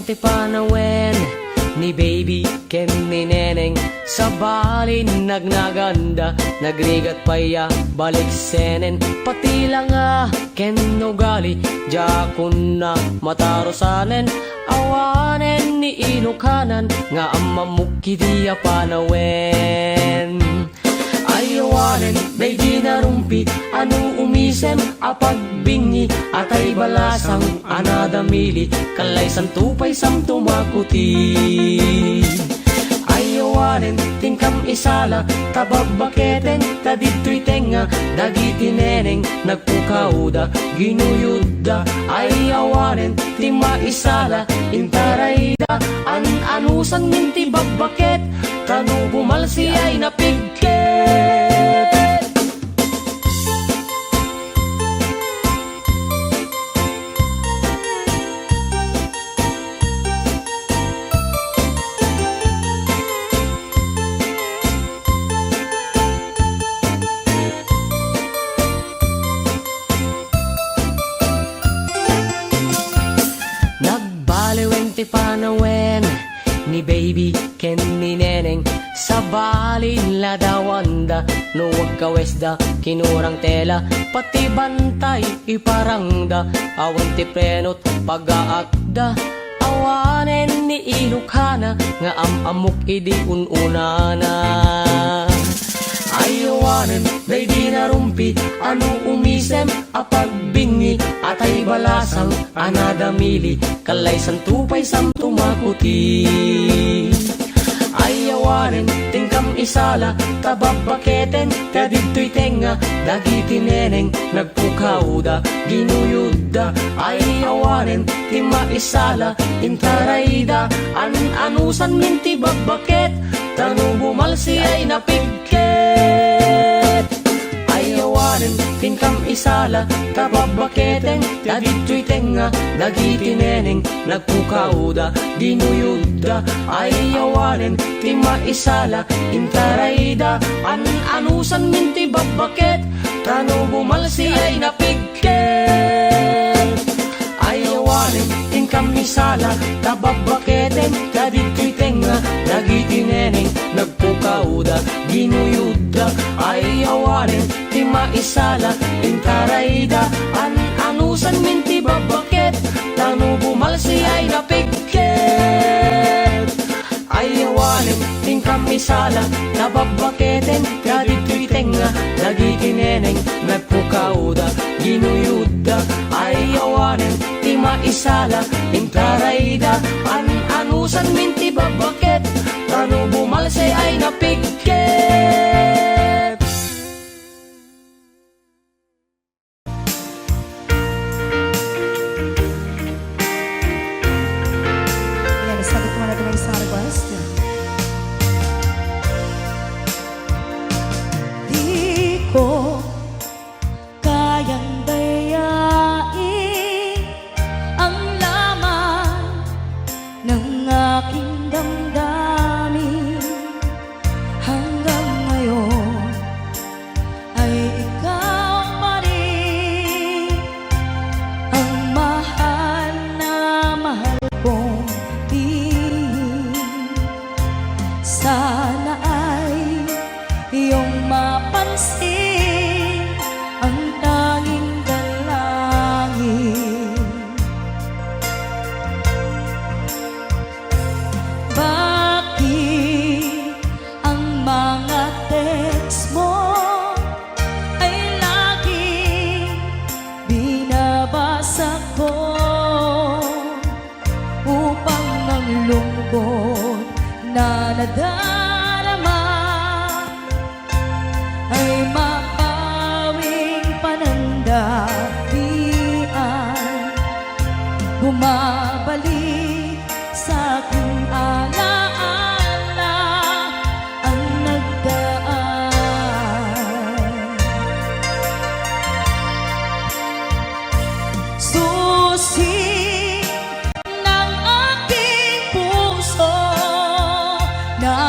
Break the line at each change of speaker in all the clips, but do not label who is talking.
20 panawen ni baby ken ni neneng sa balin nagnaganda nagrigat paya balik senen pati lang ken ugali jakun na matarosanen awanen ni inukanan nga amamukki dia panawen ayawanen day di narumpi anu umisem apagbingi atay balasang anadamili kalay santupay sam tumakuti ayawanen tingkam isala tababaketen tadito'y tenga dagiti neneng nagpukauda ginuyuda ayawanen tima isala intarayda anusan minti babaket tanu bumalsi ay napigket panawen ni baby ken ni neneng sa balin la dawanda no wag kawesda kinurang tela pati bantay iparangda awan ti prenot pagaakda awanen ni ilokana nga amamuk idi ununana ayawanen day di narumpi anu umisem apagbingi atay balasang anadamili kalay santupay sam tumakuti ayawanen tingkam isala tababaketen kadito'y tenga dagiti neneng nagpukauda ginuyuda ayawanen tima isala intarayda anusan minti babaket tanu bumalsi ay napigket ayawanen tingkam isala tababaketen kadito'y tenga dagiti neneng nagpukauda ginuyuda ayawanen tima isala intarayda anusan minti babaket tanu bumalsi ay napigket ayawanen tingkam isala tababaketen kadito'y tenga dagiti neneng nagpukauda ginuyuda ayawanen tima isala intarayda anusan minti babaket tanu bumalsi ay napigket ayawanen tingkam isala tababaketen kadito'y tenga dagiti neneng nagpukauda ginuyuda ayawanen tima isala intarayda anusan minti babaket tanu bumalsi ay napigket.
Ayan, sagot mo na ito may isang request. Di ko kayang dayain ang laman ng aking damdamin hanggang ngayon ay ikaw pa rin ang mahal na mahal kong tingin. Sana ay iyong mapansin ang tanging dalangin. Bakit ang mga text mo ay laging binabasa ko upang ang lungkot na nadarama ay mapawing panandalian, bumabalik sa aking alaala ang nagdaan. Susi ng aking puso na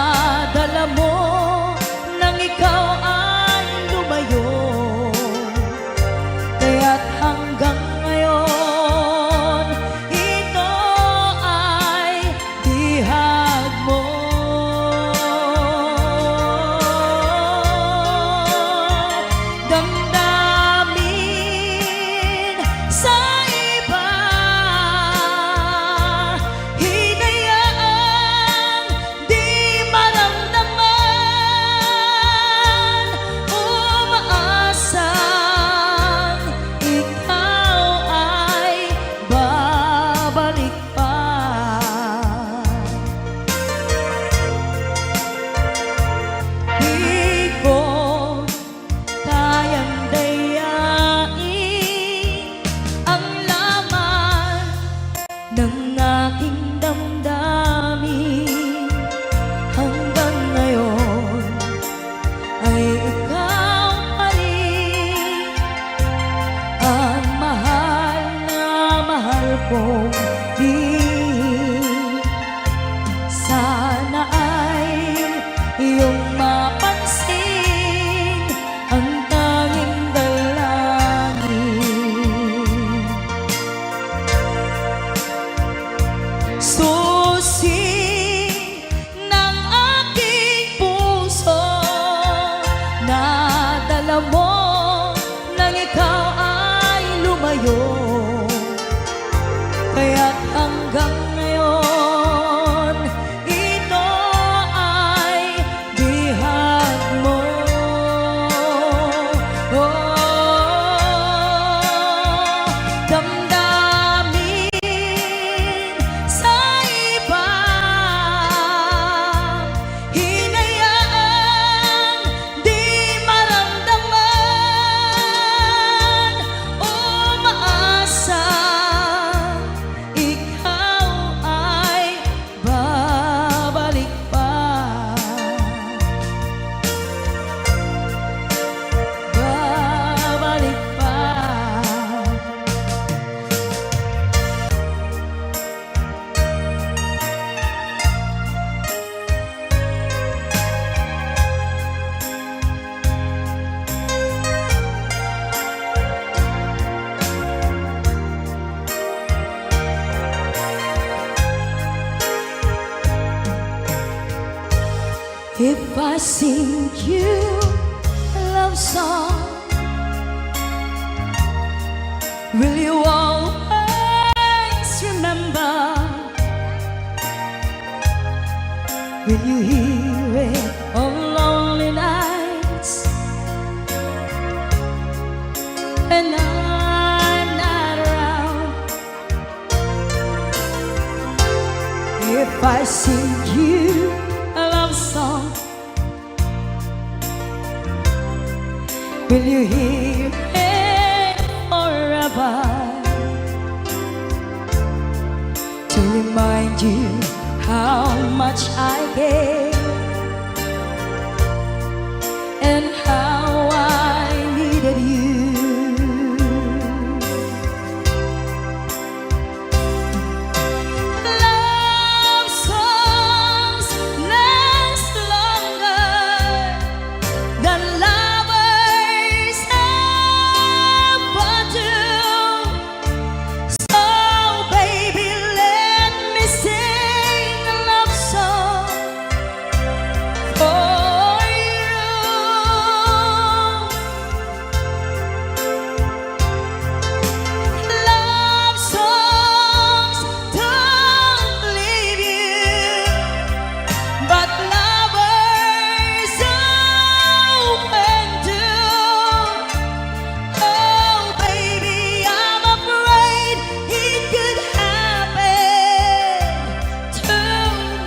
If I sing you a love song, will you always remember? Will you hear it on lonely nights and I'm not around? If I sing you a love song, will you hear it forever? To remind you how much I care and how I needed you. Love songs last longer than lovers ever do. So baby, let me sing a love song for you. Love songs don't leave you, but lovers often do. Oh baby, I'm afraid it could happen to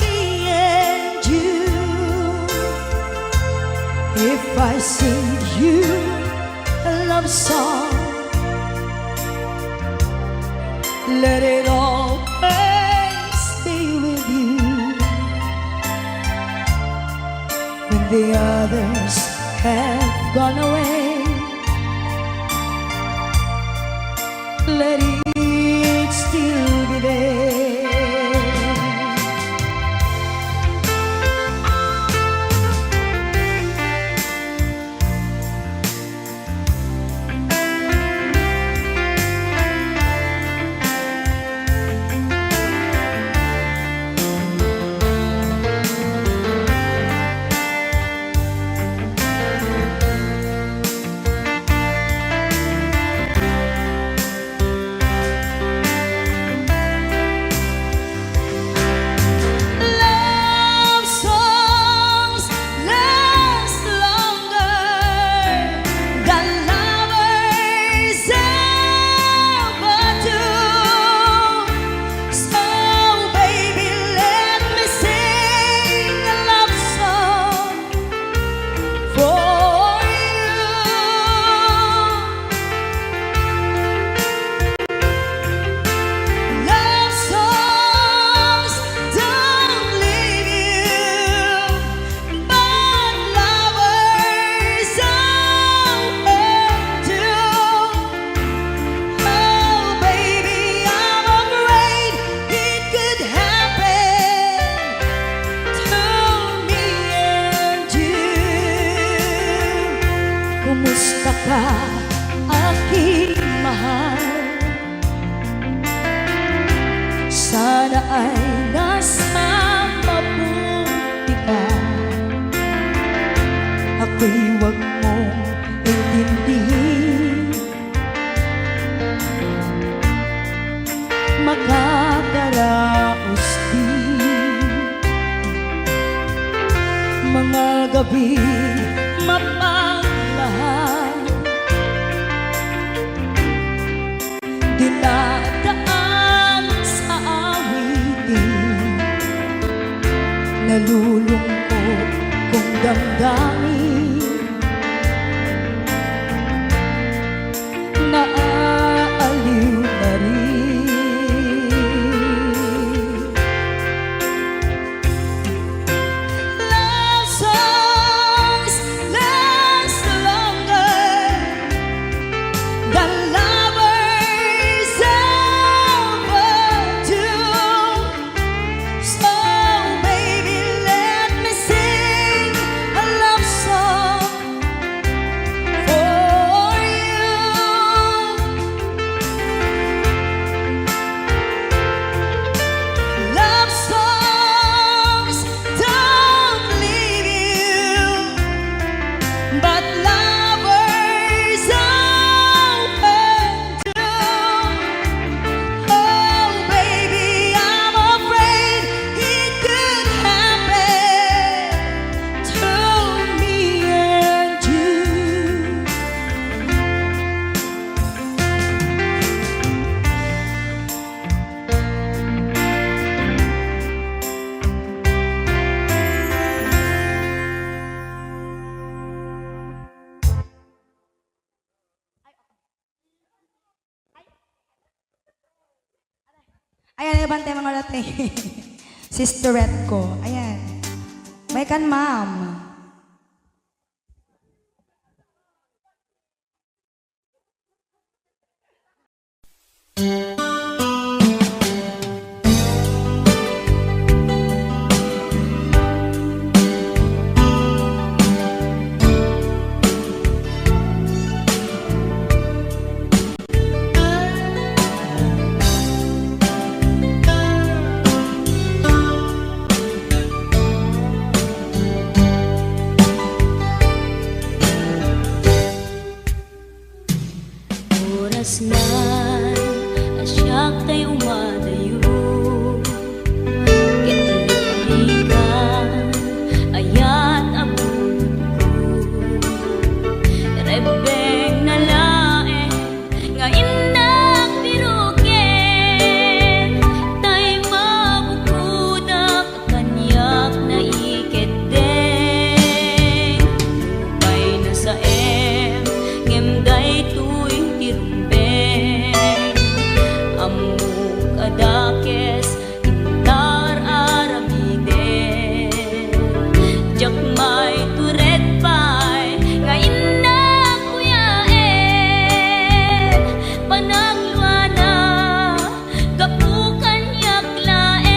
me and you. If I sing you a love song, let it always stay with you. When the others have gone away, let it still be there. Love songs last longer than lovers ever do. So baby, let me sing a love song for you. Love songs don't leave you, but lovers often do. Oh baby, I'm afraid it could happen to me and you. Kumusta ka, aking mahal? Sana ay nasa mabuti ka. Ako'y huwag mong intindihin, makakaraos din mga gabi mapagmahal. Dinadaan sa awitin, nalulungkot kong damdamin, naaaliw na rin. Love songs last longer than lovers ever do. So baby, let me sing a love song bantay mga lote. Sisterette ko. Ayan. May kan, ma'am.
Oras na asyak tay umadayo Kitalikan ayat abulod ko Rebeng na laeng nga inang biruken Tay mabukudak kanyak na iketeng Lupay na sa ngemday tuy tirumbeng Amuk adakes intar aramiden Jak may turet pay nga inna kuyaen Panagluana kapukan yaklaen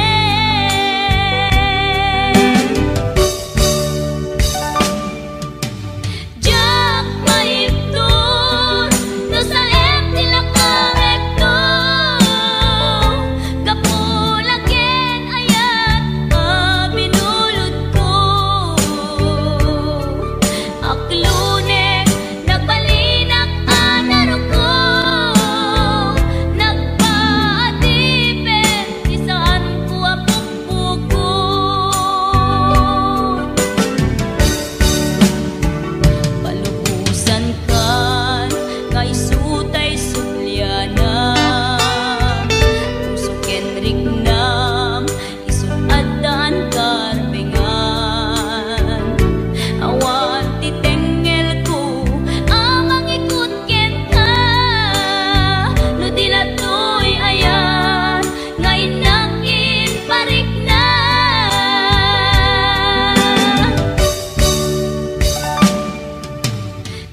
Jak maiptur no sa tilakang ekto Kapulaken ayat binulod ko Aklunek nagbalinak anaro ko Nagpaatipen isaan ko apukpukon Palubusan kan nga isutay sulyana Pusuken rignam isuadan karbengan Awan titengel ko amang ikut ken ka No dilatoy ayan nga inangin parik na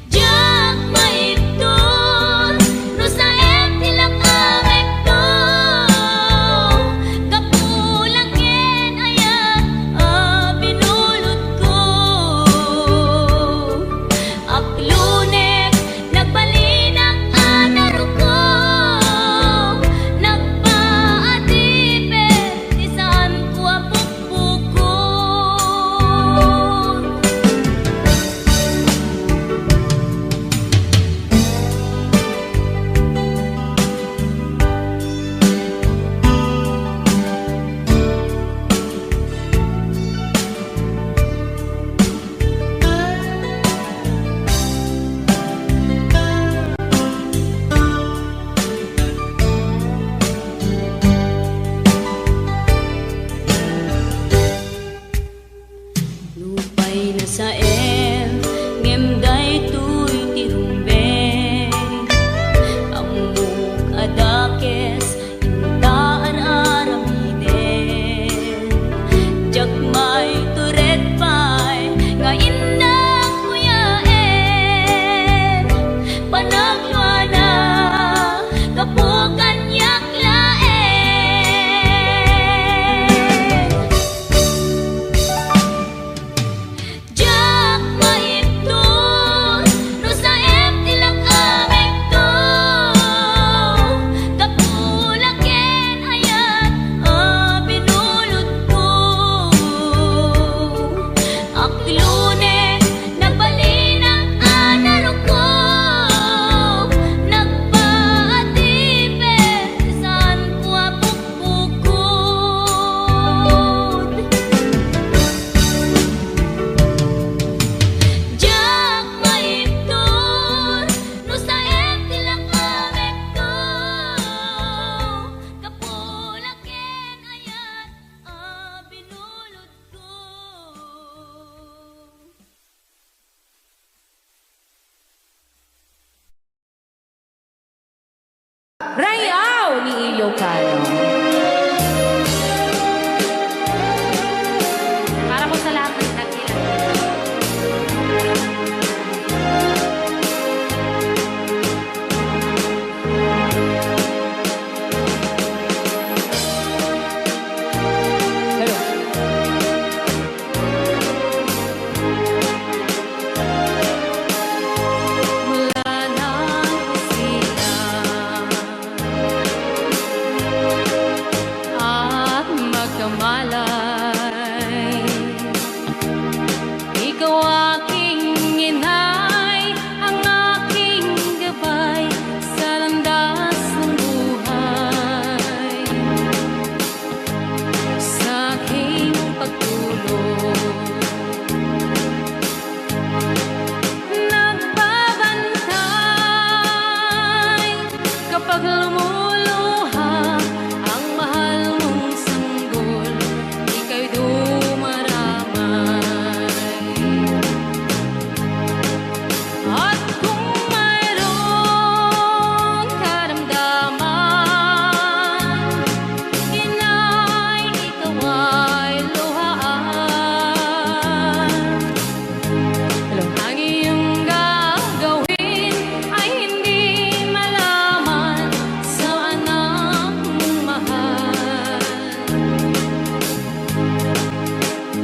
Jak maiptur no sa tilakang ekto Kapulaken ayat binulod ko Aklunek nagbalinak anaro ko Nagpaatipen isaan ko apukpukon Lupay na sa ngemday tuy tirumbeng Amuk adakes intaan aramiden Jak may turet pay nga inang kuyaen Panagluana kapukan yaklaen Jak maiptur no sa tilakang ekto Kapulaken ayat binulod ko Aklunek nagbalinak anaro ko Nagpaatipen isaan ko apukpukon Jak maiptur no sa tilakang ekto Kapulaken ayat binulod ko
Rayaw ni Ilocano.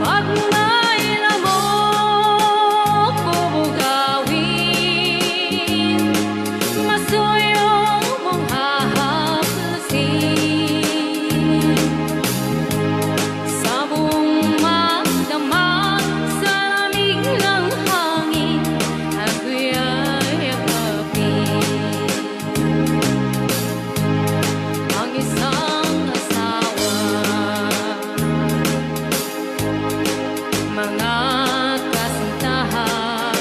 At may lamok bubugawin, masuyo mong hahapusin. Sa buong magdamag sa lamig ng hangin, ako'y yakapin. Ang isang asawa, mga kasintahan,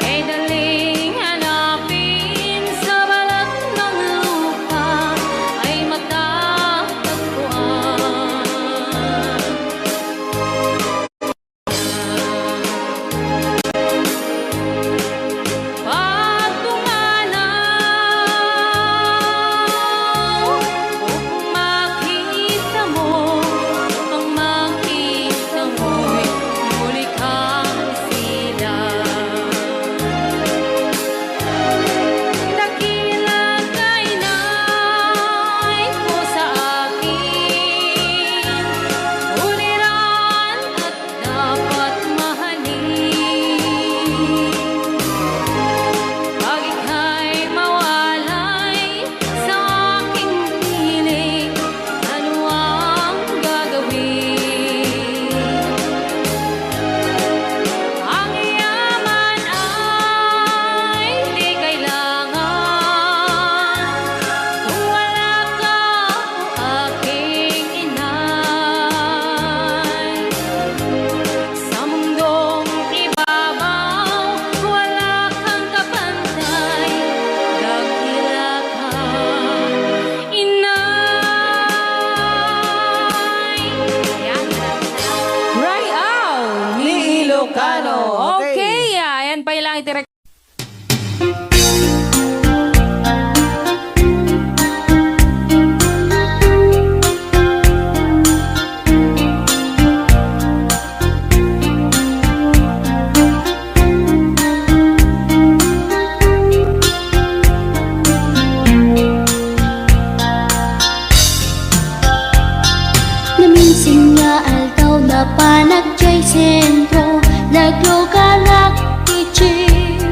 ay daling hanapin sa balat ng lupa, ay matatagpuan. Pag dumalaw, kung makita mo, ang makita mo'y muli kang sila. Dakila kay nay ko sa akin, uliran at dapat mahalin. Pag ika'y mawalay sa aking piling, ano ang gagawin? Ang yaman ay di kailangan kung wala ka o aking inay. Sa mundong ibabaw, wala kang kapantay, dakila ka, inay. Yan.
Right out ni Ilocano.
Okay, ayan pa ilang itirek.
Naminsan nga aldaw na panagjay sentro, nagluganak ichip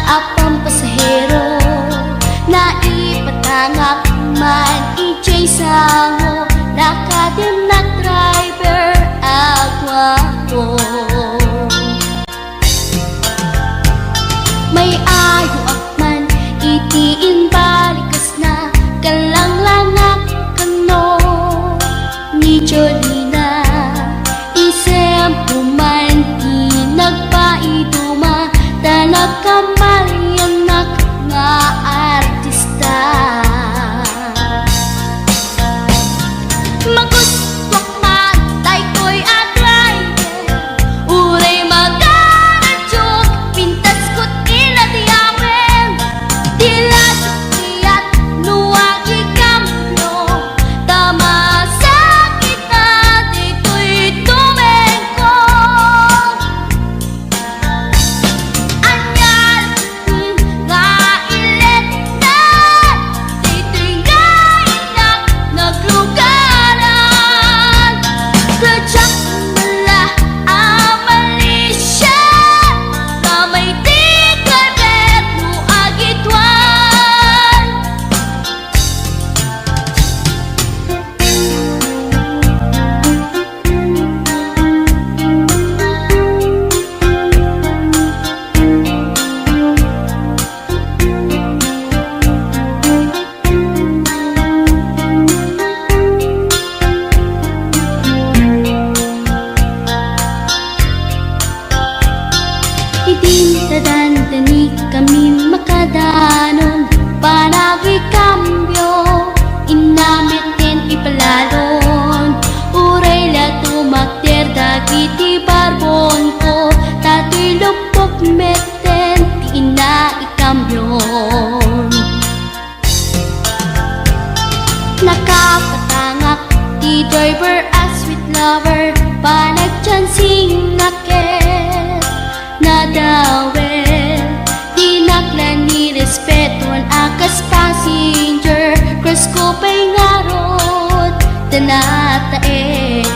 apang pasahero, naipatangak man ijay sango, nakadim na driver agwapo. May ayo akman itiin balikas na kalanglanak kano ni Jolina, isem pumanti nagpaiduma, tanag kamalyanak nga artista. Magustwak matay ko'y atrayer, uray magaradyog, pintas ko't iladiyamen, tila sukiyat nuwagi kamyo, tama sa kita dito'y tumengko. Anyal nga ilet na dito'y nainak naglugaran, kadyak mala amalisya, kamay di kabet nuagitwan. Idinadandani kami makadanon, panagi kambyo, inamitin ipalalon, uray la tumakder dagiti barbon ko, tato'y lupok meten ti ina ikambyon. Nakapatangak di driver as sweet lover, panagchansing nakit na dawel, tinaklan ni respetuan akas passenger, cross ko pa'y ngarot tanatae.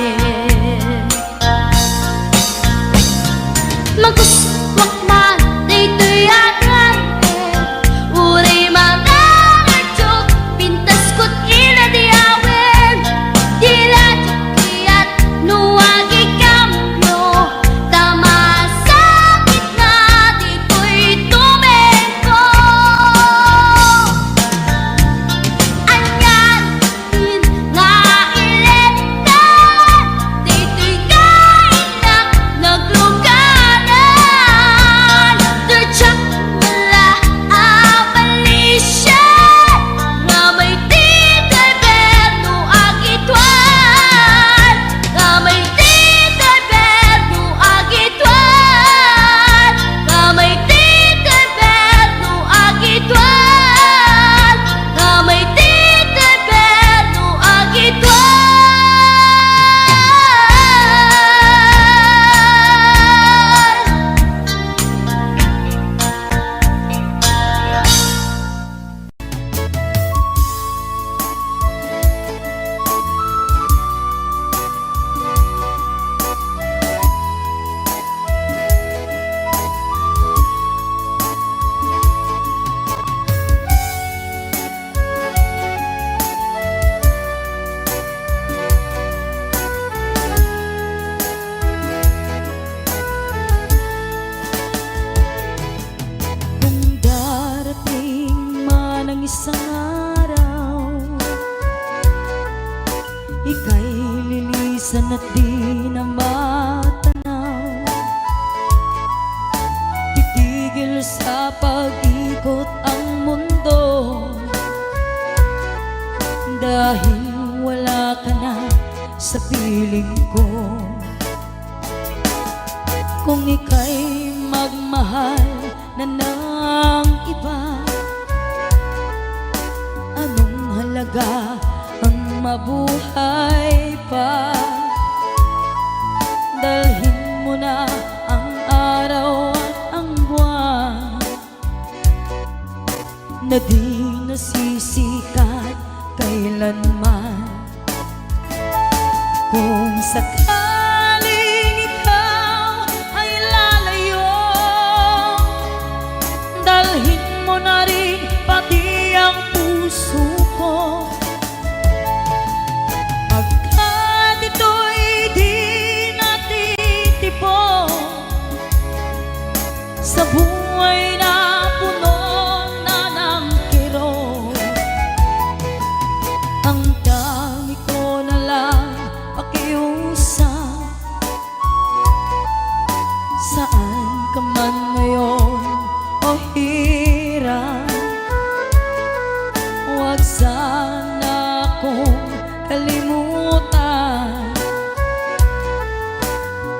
minsan at di na matanaw, titigil sa pag-ikot ang mundo, dahil wala ka na sa piling ko. Kung ika'y magmahal na ng iba, anong halaga ang mabuhay pa? Dalhin mo na ang araw at ang buwan na di nasisikat kailanman. Kung sakaling ikaw ay lalayo, dalhin mo na rin pati ang puso ko. Pagkat ito'y di natitipon sa buhay na puno na ng kirot, ang dami ko na lang pakiusap. Saan ka man ngayon o hirap, huwag sana akong kalimutan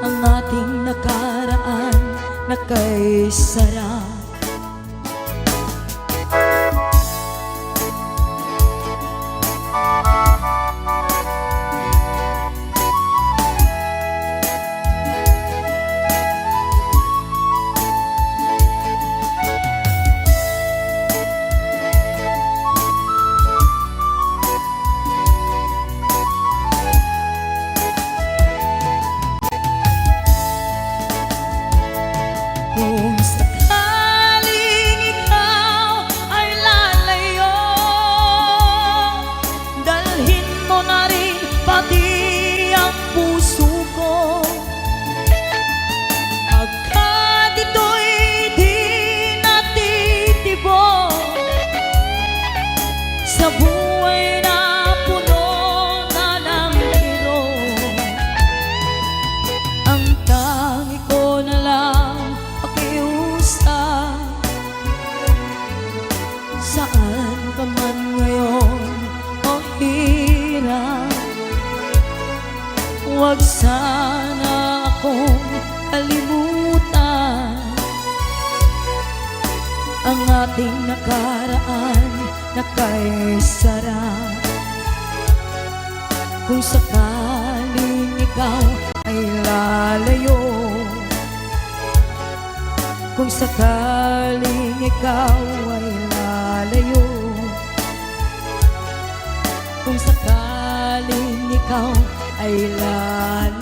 ang ating nakaraan na kay sarap. Kung sakaling ikaw ay lalayo, dalhin mo na rin pati ang puso ko. Pagkat ito'y di natitibok sa buhay na puno na ng kirot, ang tangi ko na lang pakiusap. Saan ka man ngayon o hirap, huwag sana akong kalimutan ang ating nakaraan na kay sarap. Kung sakaling ikaw ay lalayo, kung sakaling ikaw ay lalayo, kung sakaling ikaw ay lalayo.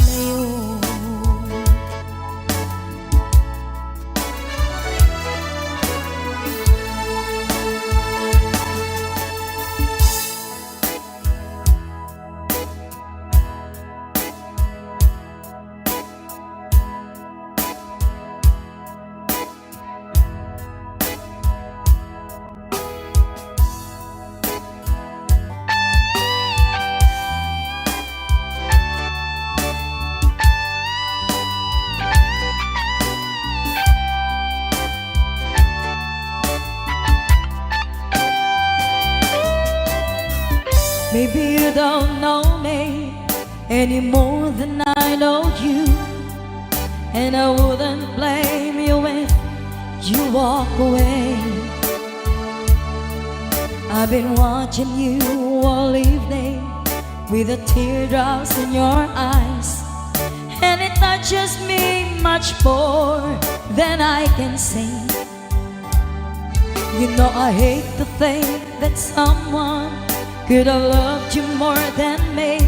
Maybe you don't know me any more than I know you, and I wouldn't blame you if you walk away. I've been watching you all evening with the teardrops in your eyes, and it touches me much more than I can say. You know I hate to think that someone could have loved you more than me,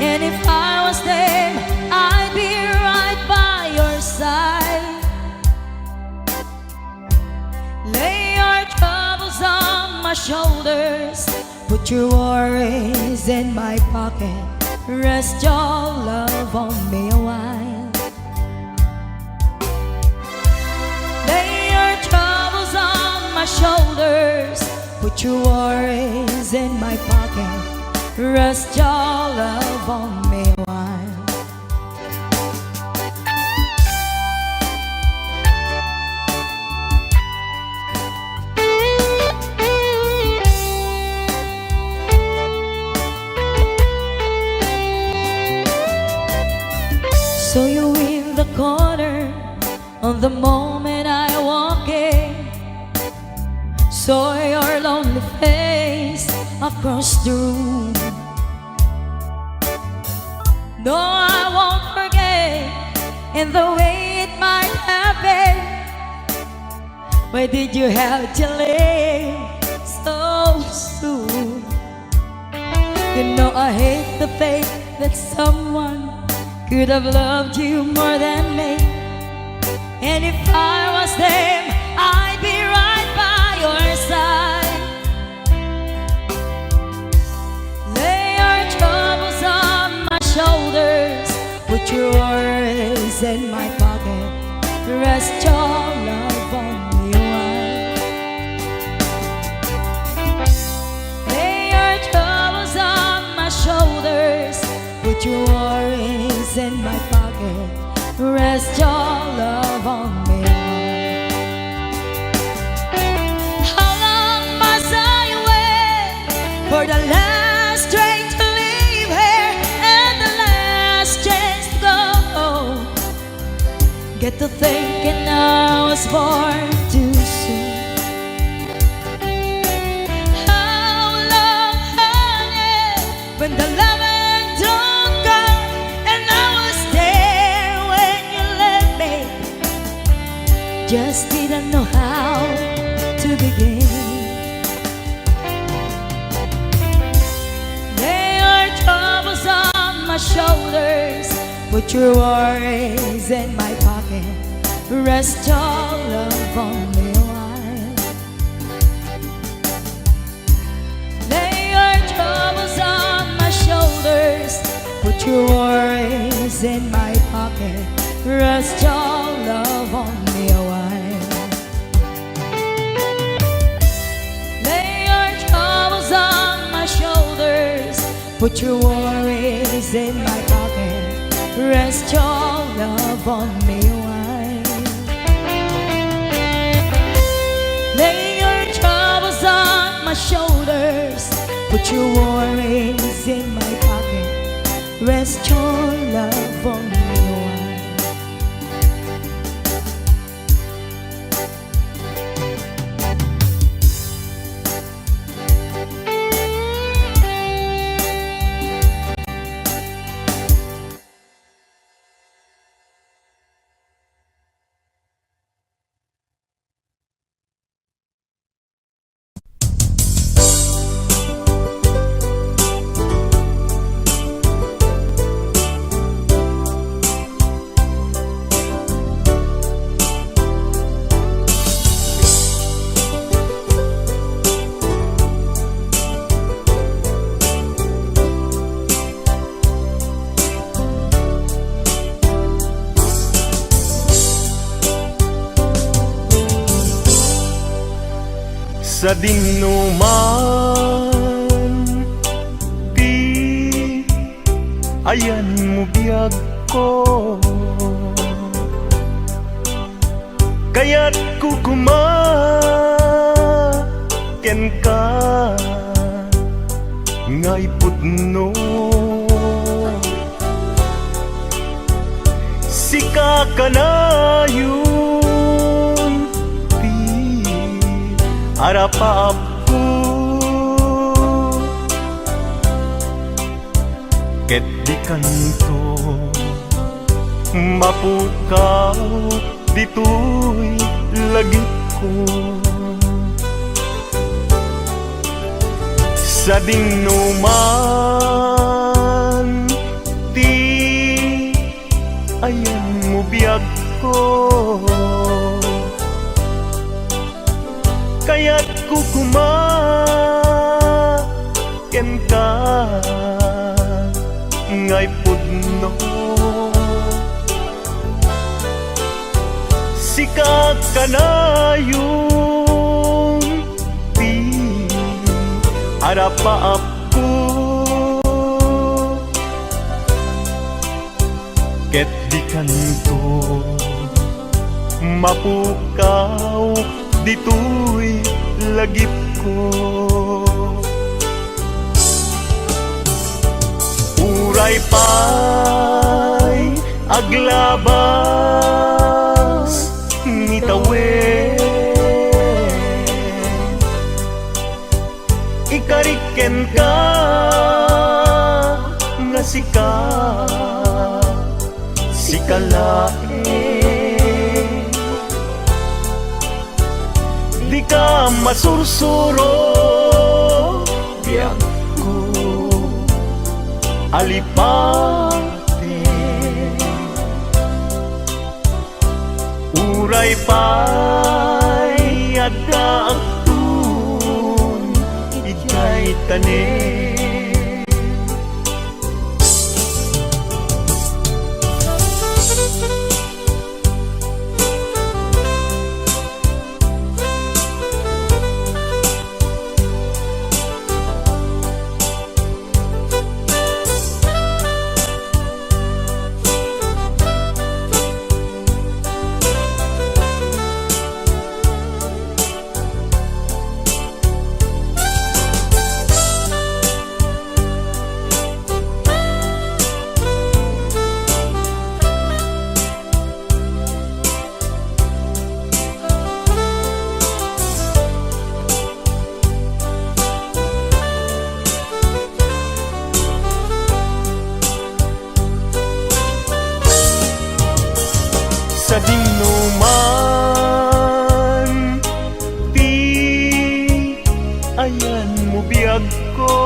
and if I was them, I'd be right by your side. Lay your troubles on my shoulders, put your worries in my pocket, rest your love on me a while. Lay your troubles on my shoulders, put your worries in my pocket, rest your love on me. corner on the moment I walk in, saw your lonely face across the room. No, I won't forget in the way it might have been. Why did you have to leave so soon? You know I hate the faith that someone could have loved you more than me. And if I was them, I'd be right by your side. Lay your troubles on my shoulders, put your worries in my pocket, rest your love on me a while. Lay your troubles on my shoulders, put your worries in my pocket, rest your love on me a while. How long must I wait for the last train to leave here and the last chance to go? Get to thinking I was born too soon. How long, honey, when the loving don't come and I was there when you left me, just didn't know how to begin. Lay your troubles on my shoulders, put your worries in my pocket, rest your love on me a while. Lay your troubles on my shoulders, put your worries in my pocket, rest your love on me a while. Lay your troubles on my shoulders, put your worries in my pocket, rest your love on me a while. Lay your troubles on my shoulders, put your worries in my pocket, rest your love on me a while.
Sa dinuman ti ayan mo biyag ko, kaya't kukumaken ka ngay pudno. Sika ka na yun harap ko, ket di kanto mapukaw dito'y lagip ko. Sa dinuman ti ayan mo biyag ko, kaya't kukumaken ka ngay pudno. Sika ka na yung harapaap ko, ket di kanto mapukaw dito'y lagip ko. Uray pa'y aglaban ken ka nga sika sikalae di ka masursuro biyak ko alipate uray pa'y ada ang tun ikay tanin sa hinuman di ayan mo biyag ko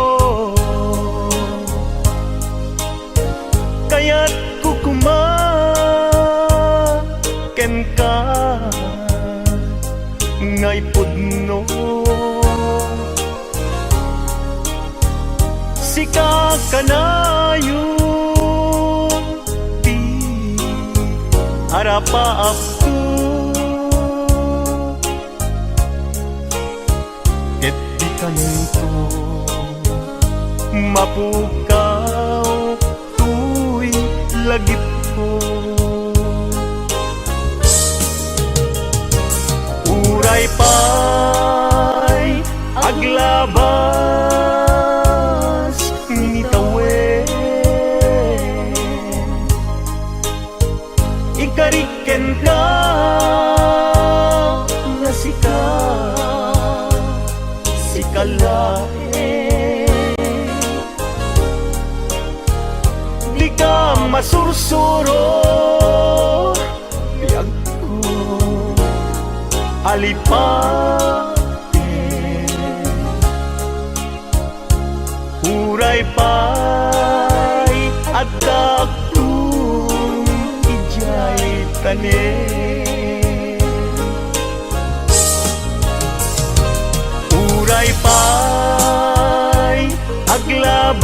kaya't kukuma ken ka ngay pudno sika kanayon harapa ako ket di kanto mapukaw tuy lagip ko uray pa'y aglabas nitawen ikariken ka nga sika sikalae di ka masursuro biyag ko alipate uray pa'y adak tanin uray pa'y aglabas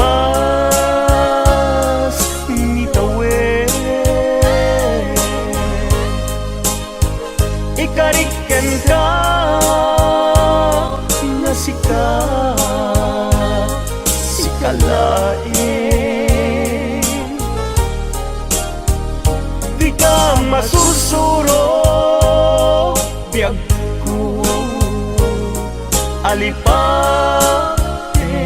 nitawen ikariken ka nga sika sikalae di ka masursuro biyag ko alipate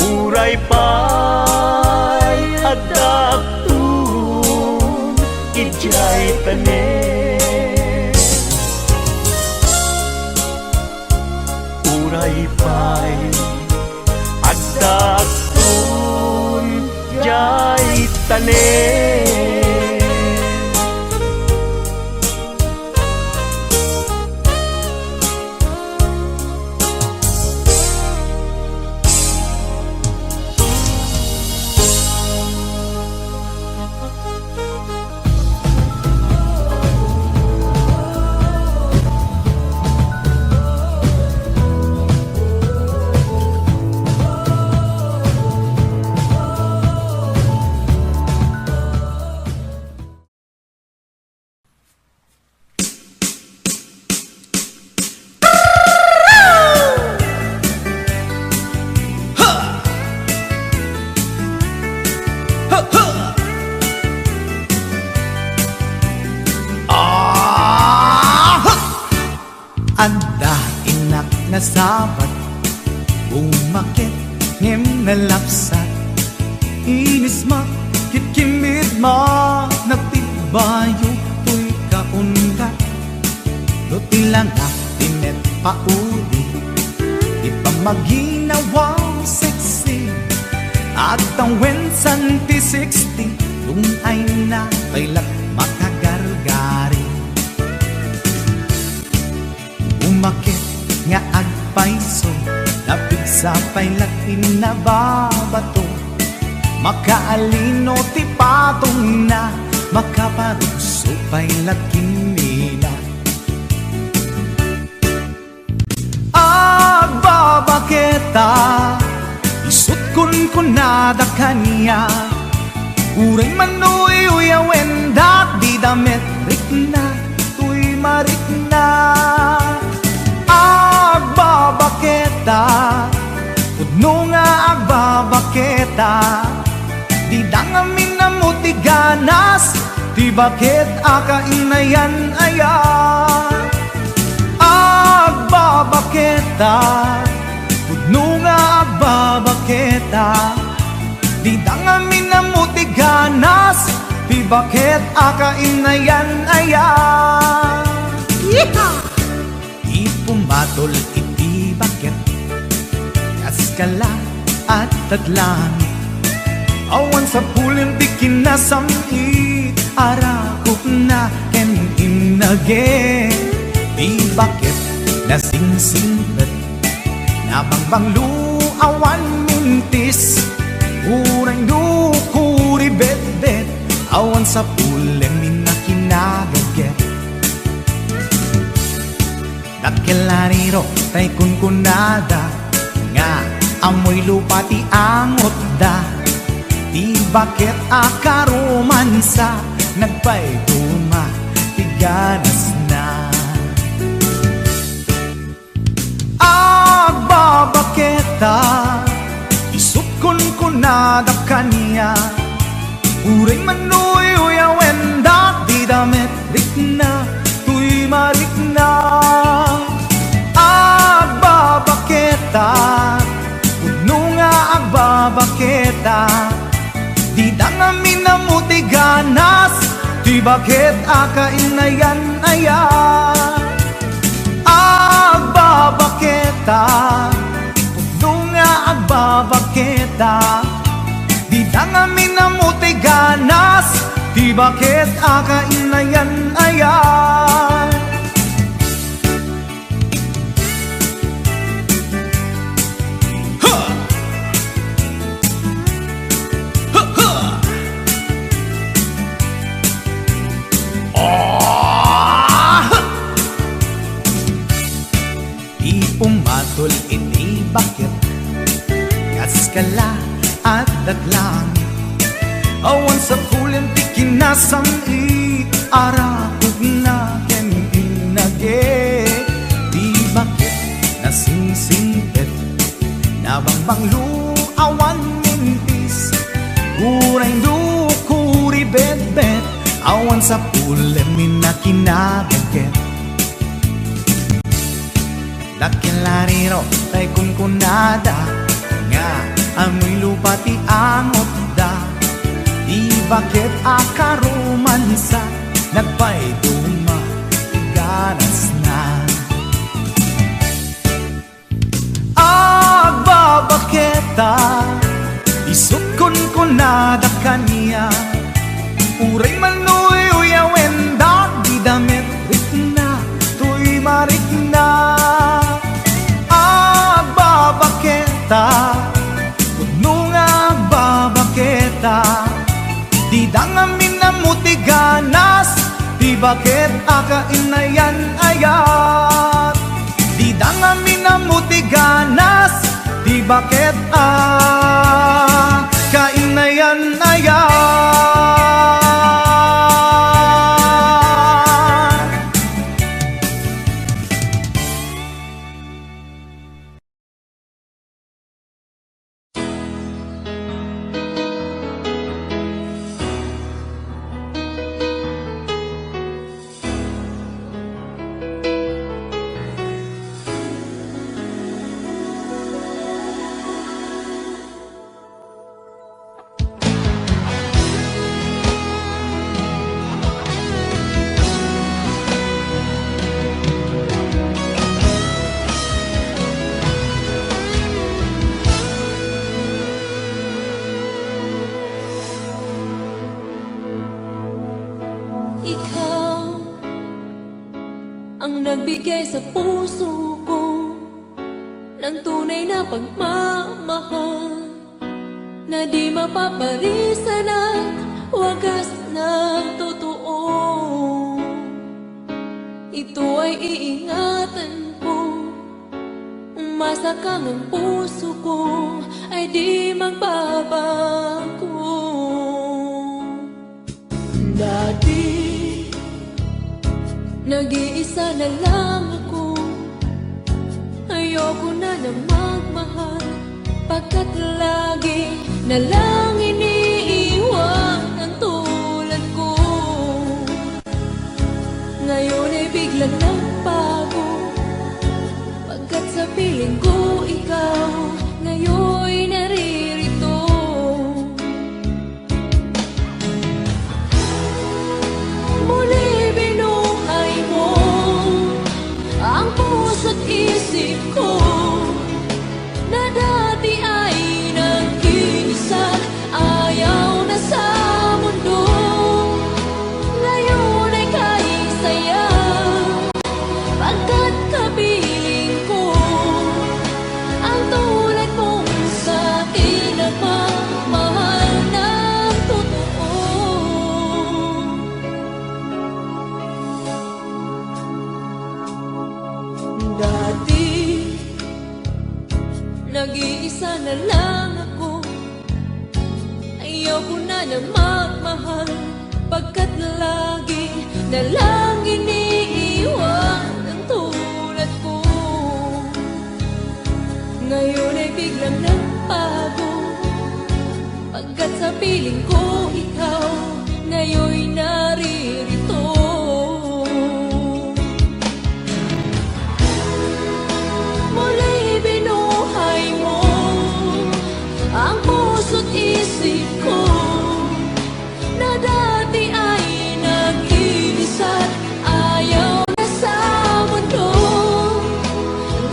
uray pa'y adak tun ijay tanin uray pa'y adak tun jay tanin
Anda inak na sabat umakit ngem na lapsat inis ma kitkimit ma nagtibayo tuy kaungat do tilang tinet pauli maginawang sexy at ang wensan ti 60 kung ay na kailat makagargari. Umakit nga agpaiso napig sa pailat inababato, makaalino ti patong na makaparuso pailat kinila. Agbabaketa isut kun nada kanya, uray manuy uyawen dak di damit rikna tuy marikna. Agbabaketa udno nga agbabaketa, di dangamin na muti ganas, di bakit akainayan aya. Agbabaketa udno nga agbabaketa, di dangamin na muti ganas, di bakit akainayan aya. Ipumatol iti bakit kaskala at tadlangit, awan sa pulin di kinasamit, arakop na ken inage. Di bakit nasingsingpet nabangbanglu awan mintis, urang dukuri bet-bet, awan sa pulin minakinagaget. Dakelariro tay kunkunada nga amoy lupa ti angot da, di bakit akaromansa nagpayduma ti ganas na. Agbabaketa isut kunkunada kanya, uray manuy uyawen dak di damit rikna tuy marikna. Agbabaketa udno nga agbabaketa, di dangamin na muti ganas, di bakit akainayan aya. Agbabaketa udno nga agbabaketa, di dangamin na muti ganas, di bakit akainayan aya. Ipumatol iti bakit kaskala at daglangit, awan sa pulin ti kinasamit, arakog na ken inage. Di bakit nasingsingpet nabangbanglu awan mintis, uray dukuri bet-bet, awan sa pulin minakinagaget. Dakelariro tay kunkunada nga amoy lupa ti angot da, di bakit akaromansa nagpayduma ti ganas na. Agbabaketa isut kunkunada kanya, uray manuy uyawen dak di damit rikna tuy marikna. Agbabaketa udno nga agbabaketa, di dangamin na muti ganas, di bakit akainayan ayat. Di dangamin na muti ganas, di bakit akainayan ayat.
nagbigay sa puso ko ng tunay na pagmamahal na di mapaparisan at wagas na totoo. Ito ay iingatan ko, umasa kang ang puso ko ay di magbabago. Dati nag-iisa na lang ako, ayoko na na magmahal, pagkat lagi na lang iniiwan ang tulad ko. Ngayon ay biglang nagbago, pagkat sa piling ko ikaw ngayon naririto. Muli binuhay mo ang puso't isip ko na dati ay nag-iisa, ayaw na sa mundo. Ngayon ay kaisaya, pagkat kapiling ko ang tulad mong sa'kin na pagmahal ng totoo. Dati nag-iisa na lang ako, ayoko na na magmahal, pagkat lagi na lang iniiwan ang tulad ko. Ngayon ay biglang nagbago, pagkat sa piling ko ikaw ngayon naririto. Muli binuhay mo ang puso't isip ko na dati ay nag-iisa't ayaw na sa mundo.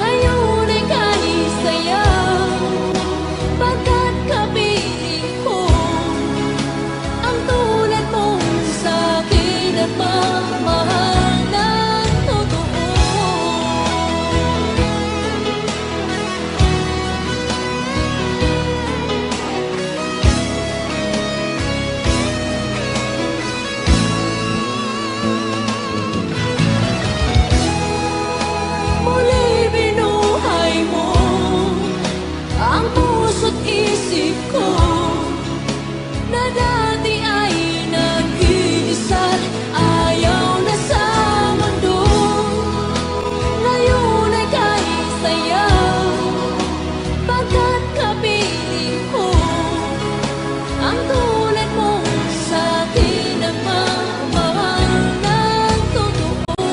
Ngayon ay kaisaya, pagkat kapiling ko ang tulad mong sa'kin at pagmahal ng totoo. Muli binuhay mo ang puso't isip ko na dati ay nag-iisa't ayaw na sa mundo. Ngayon ay kaisaya, pagkat kapiling ko ang tulad mong sa'kin na pagmamahal ng totoo.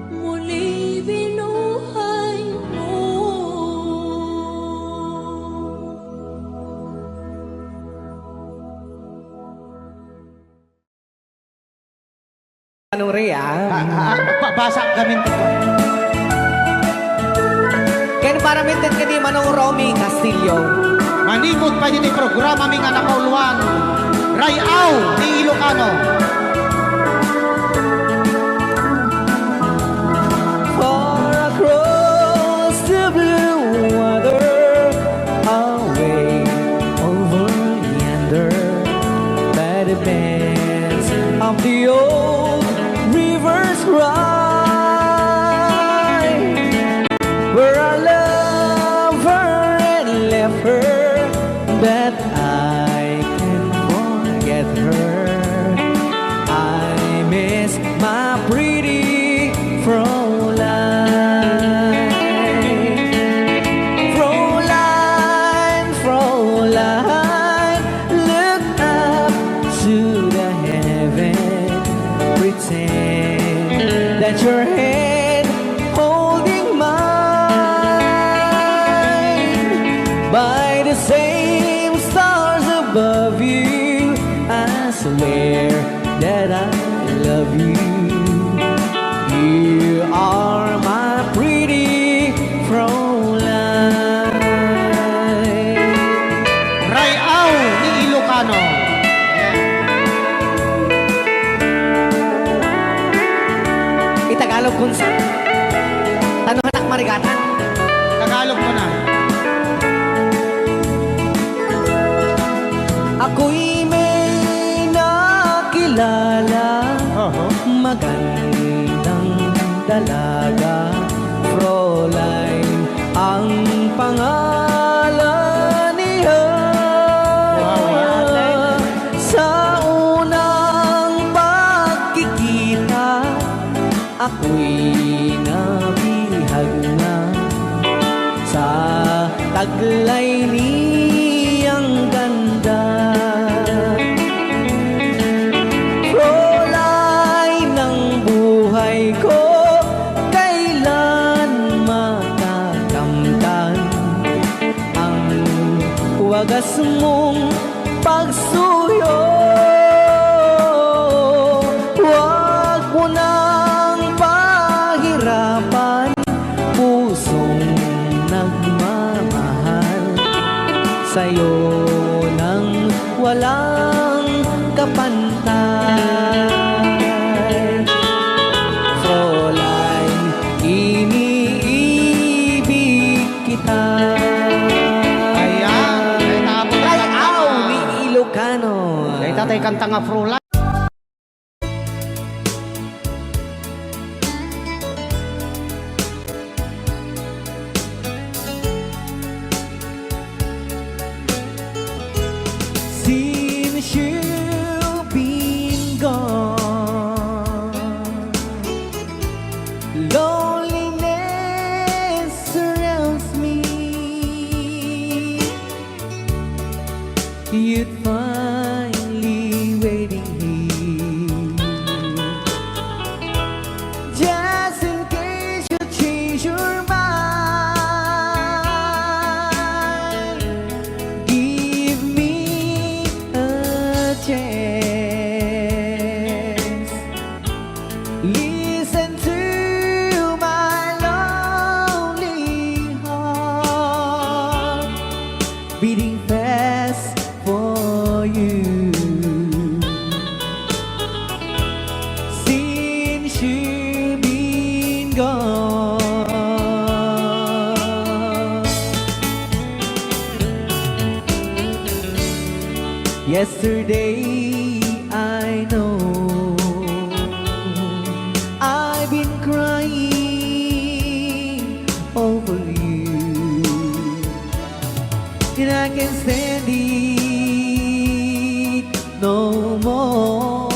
Muli binuhay mo.
Anong Rhea?
Basa kami ito.
Ken para mintin ka di Manong Romy Castillo.
Manikot pa dito programa ming anak kauluan. Rayaw ni Ilocano.
Far across the blue water, away over yonder, by the banks of the old rivers ride, where our lover and left her, that I can forget her. I miss my pretty Fräulein. Fräulein, Fräulein, look up to the heaven, pretend that your hand holding mine. By the same stars above you, I swear that I love you. You are my pretty Fräulein. Kunsa? Tanuhan ak marigatan.
Tagalog mo na.
Ako'y may nakilala, magandang dalaga, Fräulein ang pangalan niya. Sa unang pagkikita, ako'y nabihag na sa taglay niyang ganda. Fräulein ng buhay ko, kailan matakamtan ang wagas mong pagsuyo. Huwag mo nang pahirapan pusong nagmamahal sa'yo nang walang kapantay. Fräulein, iniibig kita.
Ayan.
Ay, aw, ni Ilocano.
Ay, tatay kanta nga Fräulein.
Since you've been gone, loneliness surrounds me. You'd finally waiting here, just in case you change your mind. Give me a chance. Listen to my lonely heart beating fast for you. Since you've been gone, yesterday I know I've been crying over you, and I can't stand it no more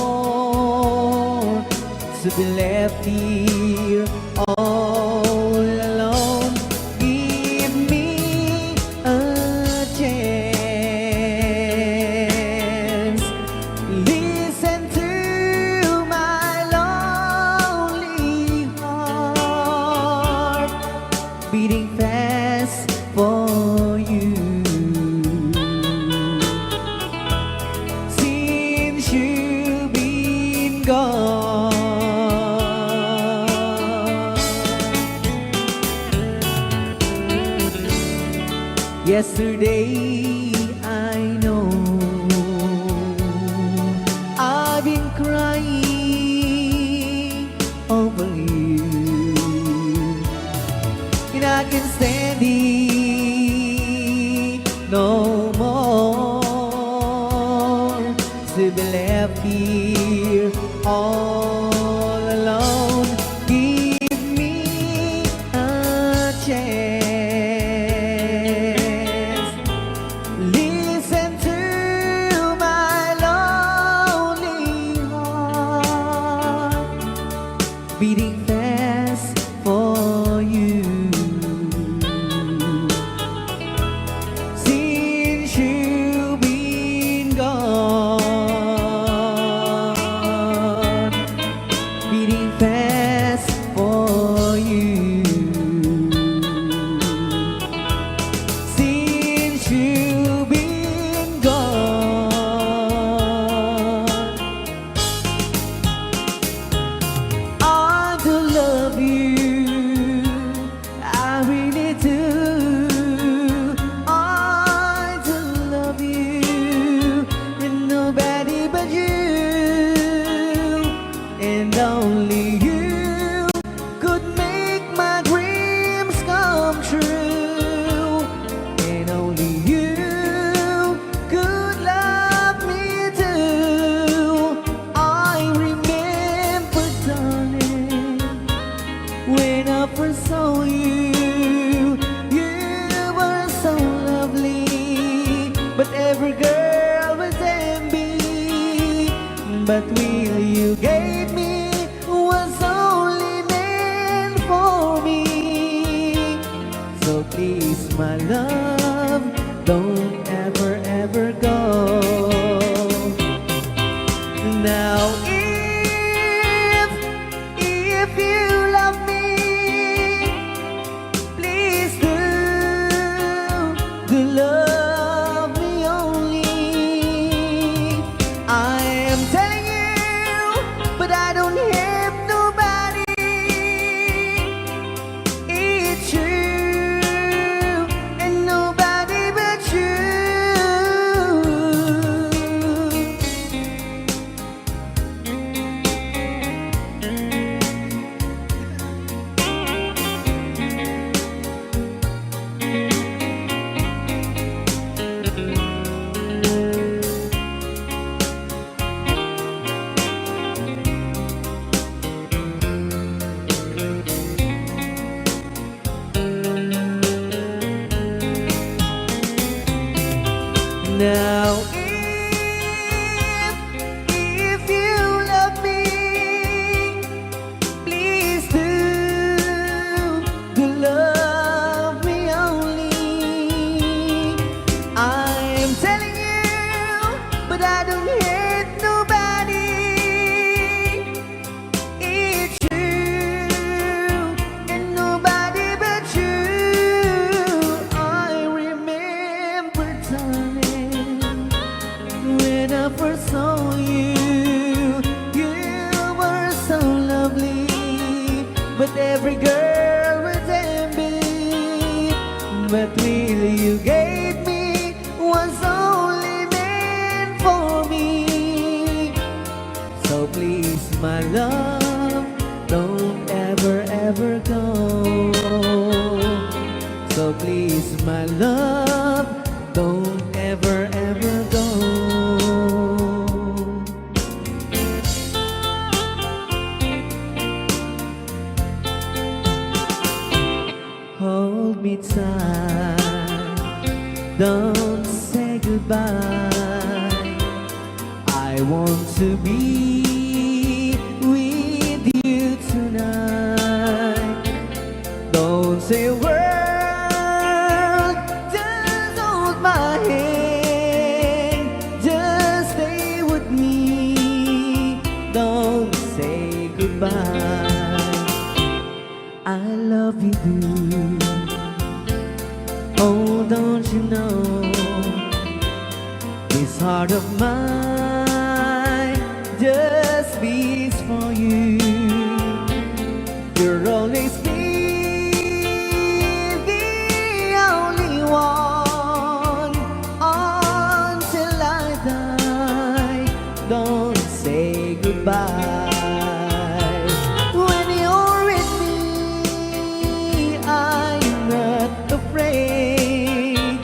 to be left here all alone. Give me a chance. Listen to my lonely heart beating fast for you. Since you've been gone, yesterday I know I've been crying over you, and I can't stand it no more to be left here all alone. Give me a chance. Listen to my lonely heart beating fast for you. Since you've been gone, beating fast for you. Since you've been gone, I do
you gave me was only meant for me. So please, my love, don't ever, ever go. Now, if you love me, please do love me only. I am telling you, but I don't have nobody. It's you and nobody but you. Now, if you love me, please do love me only. I'm telling you, but I don't hate nobody. It's you and nobody but you. I remember time when I first saw you. You were so lovely, but every girl would envy. But really you gave me was only meant for me. So please, my love, don't ever, ever go. So please, my love, don't ever, ever go. Hold me tight, don't say goodbye. I want to be with you tonight. Don't say a word, just hold my hand. Just stay with me, don't say goodbye. I love you, boo. Oh, don't you know, this heart of mine just beats for you. You'll always be the only one until I die. Don't say goodbye. When you're with me, I'm not afraid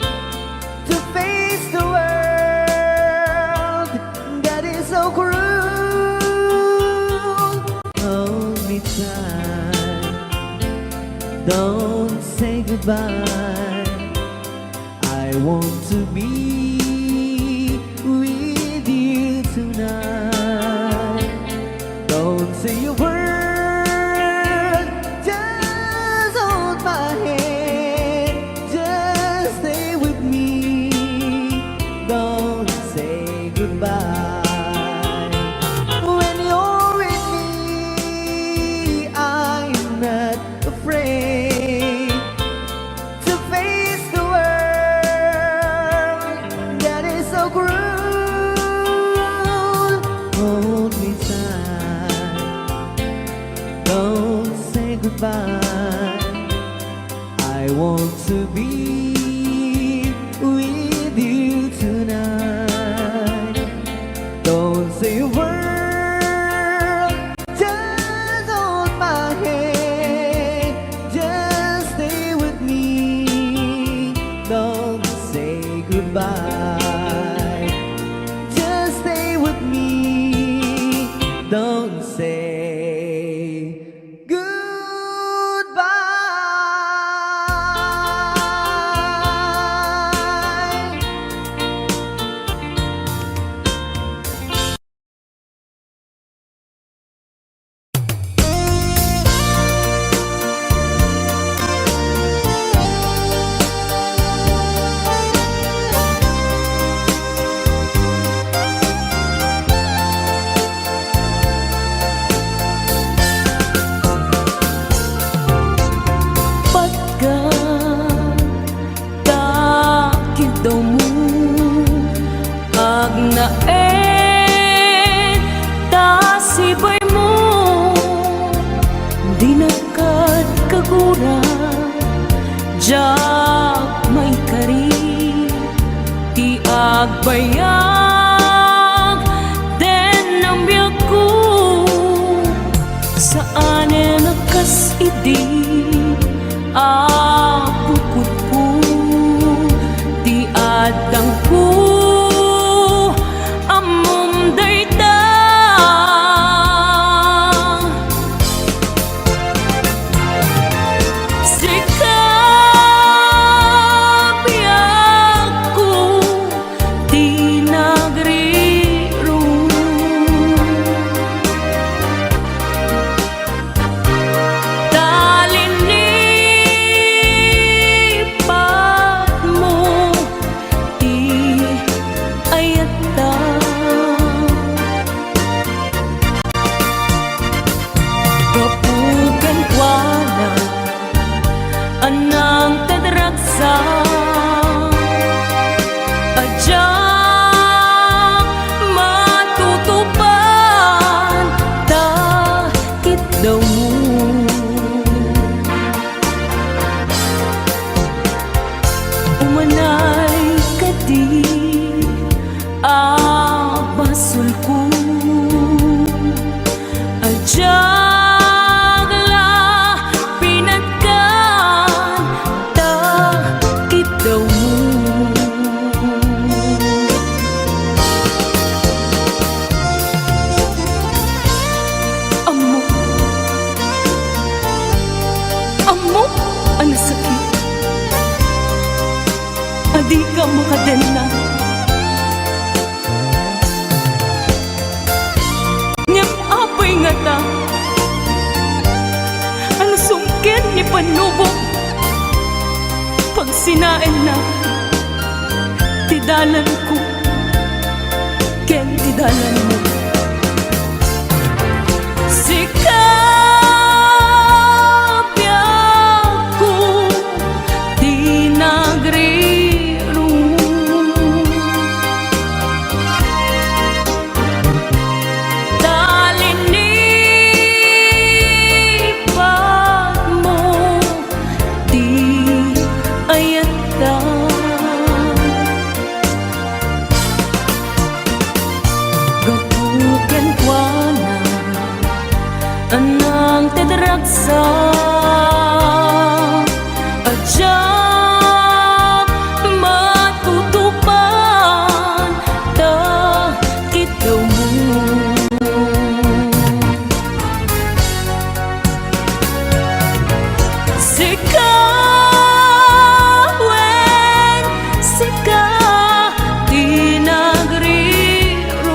to face the world that is so cruel. Hold me tight, don't say goodbye. I want to be with you tonight. Don't say a word, just hold my hand. Just stay with me, don't say goodbye. When you're with me, I'm not afraid to face the world that is so cruel. Hold me tight, don't say goodbye. I want to be with you tonight. Don't say a word, just hold my hand. Just stay with me, don't say goodbye. Just stay with me, don't say
di apukot ko, di adang ko amom dayta. Sikap ako di nagriro, talinipat mo di ayata. Kapugan kwa na anang tadraksa, adyang matutupan takit daw mo. Umanay ka di abasol ko, adyang la pinagkan takit daw mo. Amo, amo ang sakit, adi ka makadena. Ngem apay nga ta, ang sungkit ni panubok, pag sinain na tidalan ko, ken tidalan mo. Sikap ako di nagriro, talinipat mo di ayata. Gapugan kwa na anang tadraksa, adyang matutupan takit daw mo. Sikawen, sika di nagriro,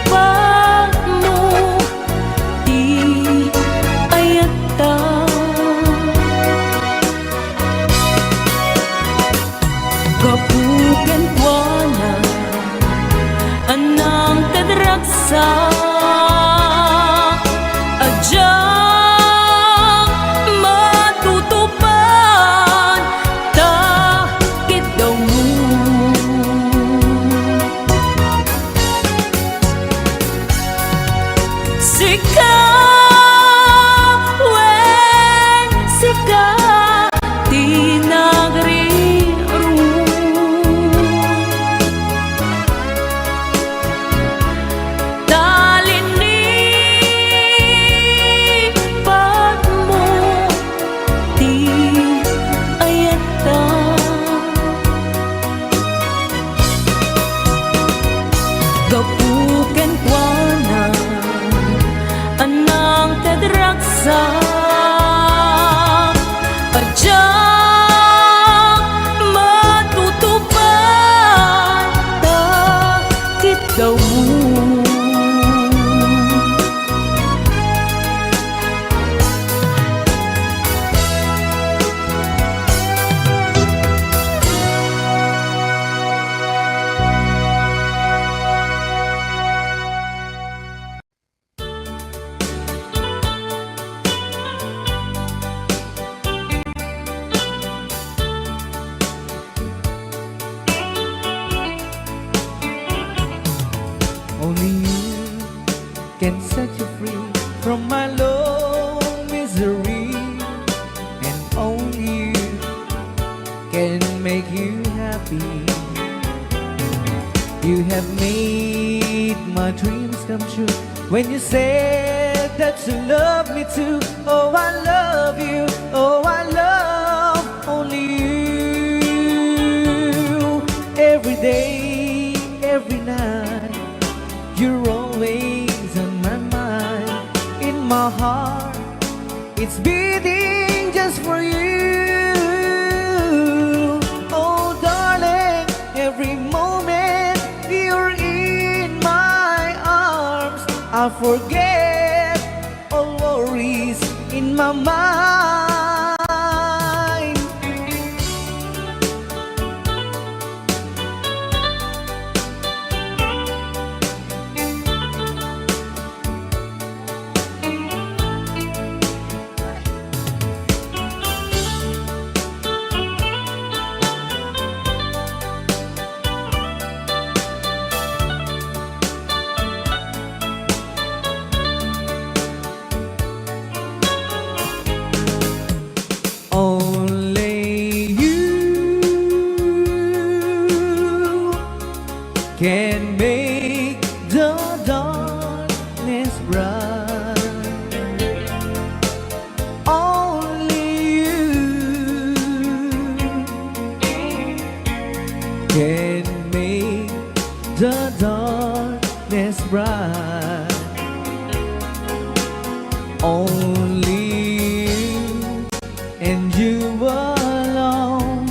talinipat mo di ayata. Kapugan kwa na anang tadraksa, adyang matutupan takit daw mo. Sikawen, sika di nagriro, talinipat mo di ayata. Gapugan kwa na anang tadraksa, adyang matutupan takit daw mo.
Only you can set you free from my long misery, and only you can make you happy. You have made my dreams come true when you said that you love me too. Oh, I love you. Oh, I love only you. Every day, every night, you're always on my mind. In my heart, it's beating just for you. Oh, darling, every moment you're in my arms, I forget all worries in my mind. Only you can make the darkness bright. Only you can make the darkness bright. Only you and you alone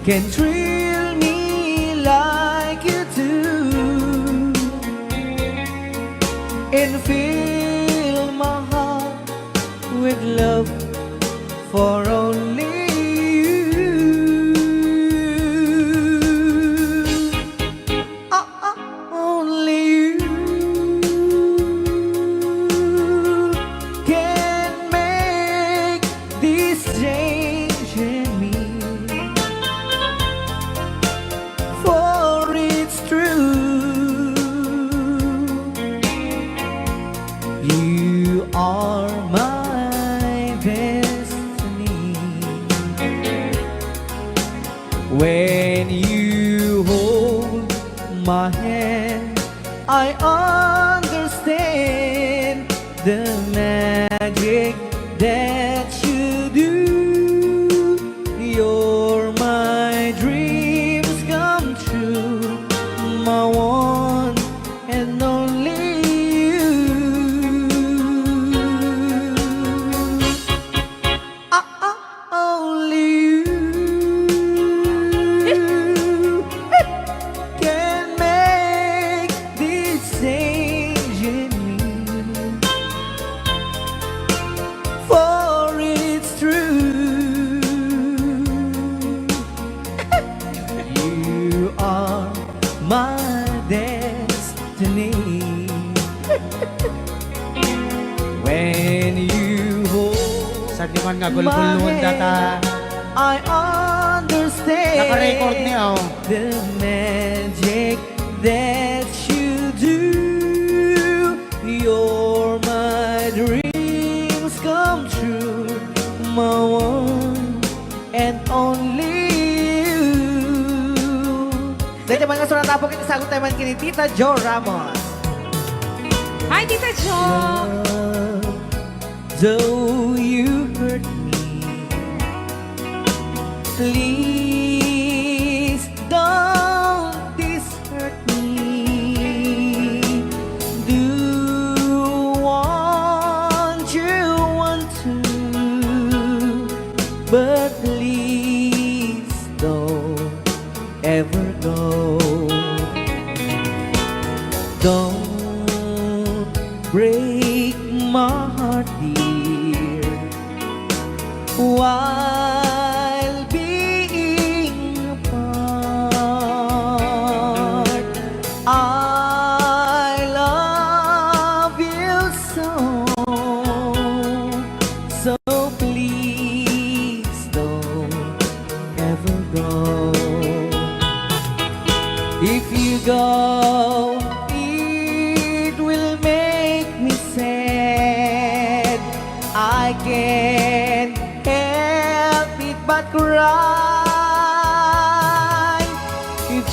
can thrill me like you do and fill my heart with love for only you. Only you can make this change in me, for it's true. You are my destiny. When you hold my hand, I understand the magic that you do. You're my dreams come true, my one and only you. Only you can make this change in me, for it's true. You are my destiny. When you hold
Sa di man nga
my
gulgulun data.
hand, I understand
Naka-record niya, oh.
the magic that you do. You're my dreams come true, my one and only you. Dahil mga surat po kita sagot tayo man kini Tita Jo Ramos.
Hi, Tita Jo!
Though you hurt me, please don't dishurt me. Do want to, but please don't ever go. Don't break my heart, dear, while being apart. I love you so please don't ever go. If you go, it will make me sad. I can't help it but cry.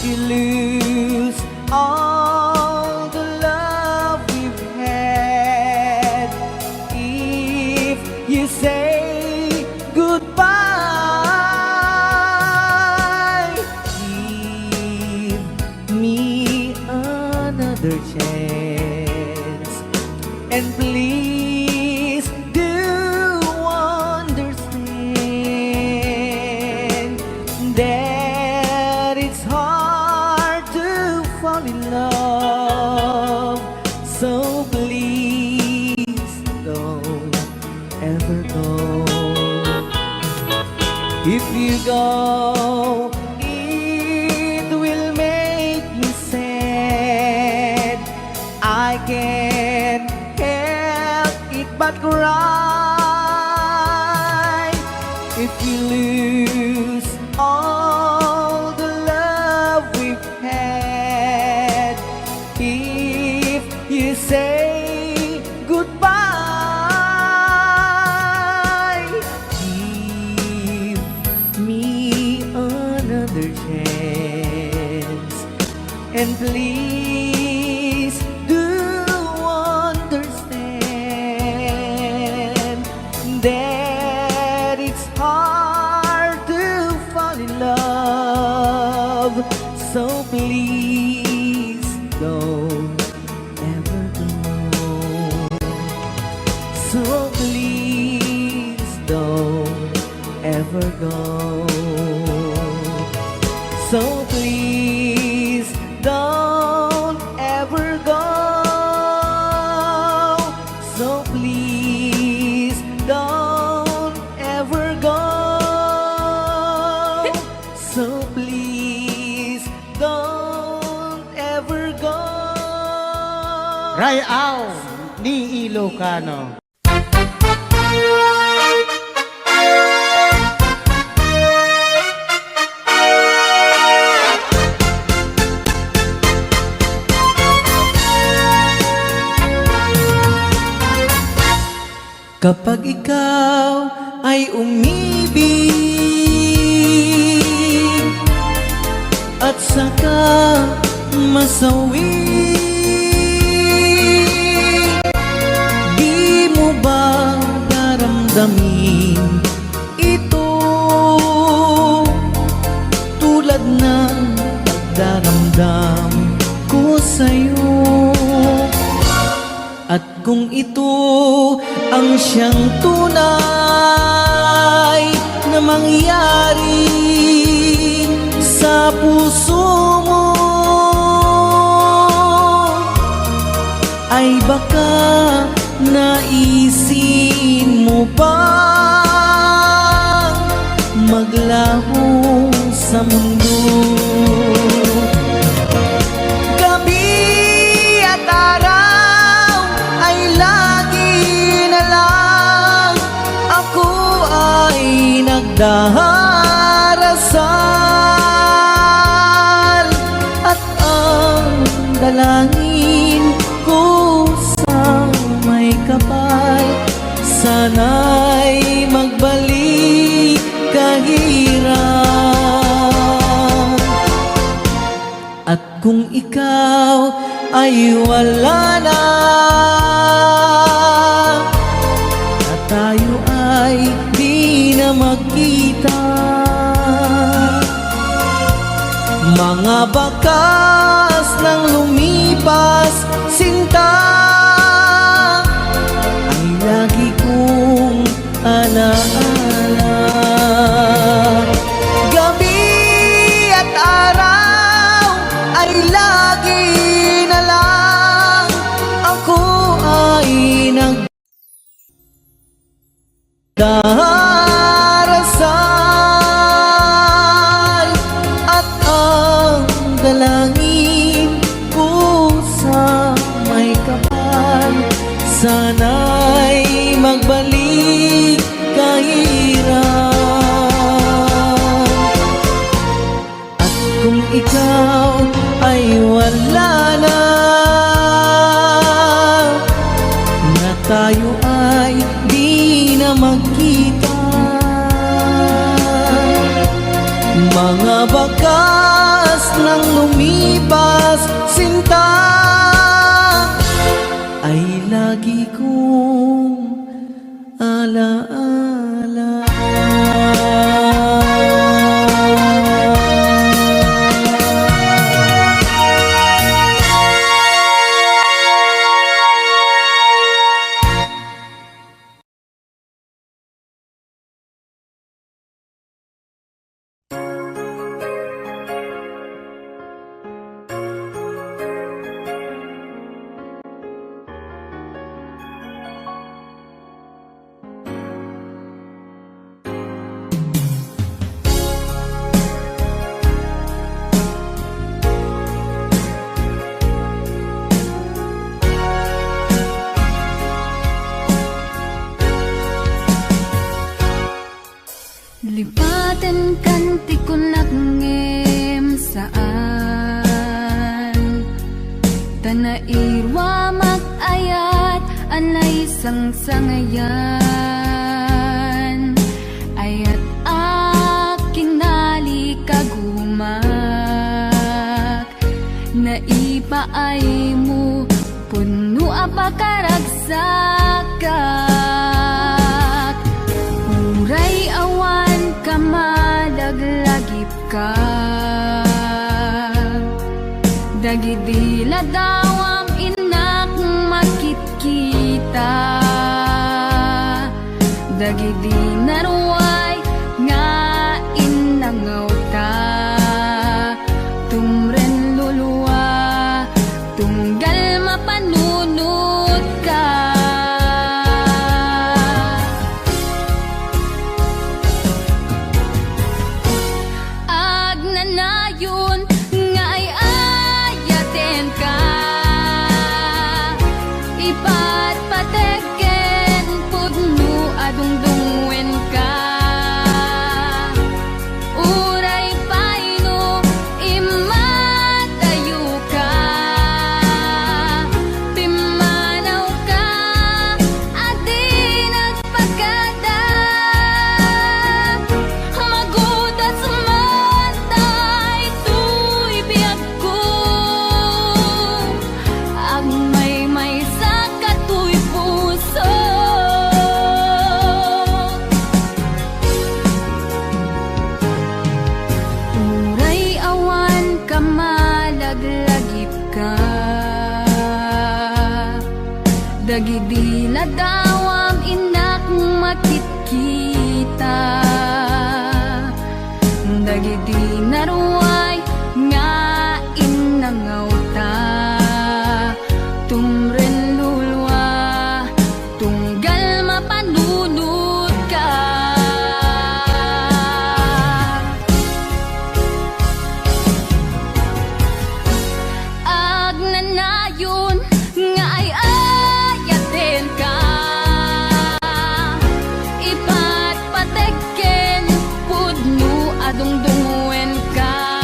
you lose all the love we've had, if you say goodbye, give me another chance, and please do understand that it's hard to fall in love. So please don't ever go. If you go, it will make me sad. I can't help it but cry. If you lose all the love we've had, if you say goodbye, give me another chance, and please do understand that it's hard to fall in love. So please don't ever go. So please don't ever go. So please don't ever go. So please don't ever go. So please don't ever go.
Rayaw ni Ilocano.
Kapag ikaw ay umibig at saka masawi, di mo ba daramdamin ito tulad ng pagdaramdam ko sa'yo? At kung ito ang siyang tunay na mangyari sa puso mo, ay baka naisin mo bang maglaho sa mundo? Gabi at araw ay lagi na lang ako ay nagdarasal, at ang dalangin ko sa may kapal, sana'y magbalik kahirap. At kung ikaw ay wala na, at tayo ay di na magkita, mga bakas ng lumipas sinta ay lagi kong alaala. Gabi at araw ay lagi na lang ako ay nagdarasal, at ang dalangin ko sa may kapal, sana'y magbalik kahirap. At kung ikaw ay wala na, na tayo ay di na magkita, mga bakas nang lumipas, sinta, ay lagi kong alaala.
Lipatan kanti ko nagngem saan Tanairwa mag-ayat anay sang-sangayan Ayat aking nalikagumak Naipaay mo puno apakaragsakak Uray awan ka madaglagip ka Dagidila daw ang inak makit-kita Dagidi naruay nga inangaw ta Tumren luluwa tunggal mapanunod ka Agnanayon nga ay ayaten ka Ipatpateken pudno adungdungwen ka Uray paino imatayo ka Pimanaw ka adi nagpagada Magudat sumantay tuy biyag ko Ang may sa katuy puso Uray awan ka malaglagip ka Dagidila daw ang inak makit-kita Dagidi naruay nga inangaw ta Tumren lulwa tunggal mapanunod ka Agnanayon nga ay ayaten ka Ipatpateken pudno adungdungwen ka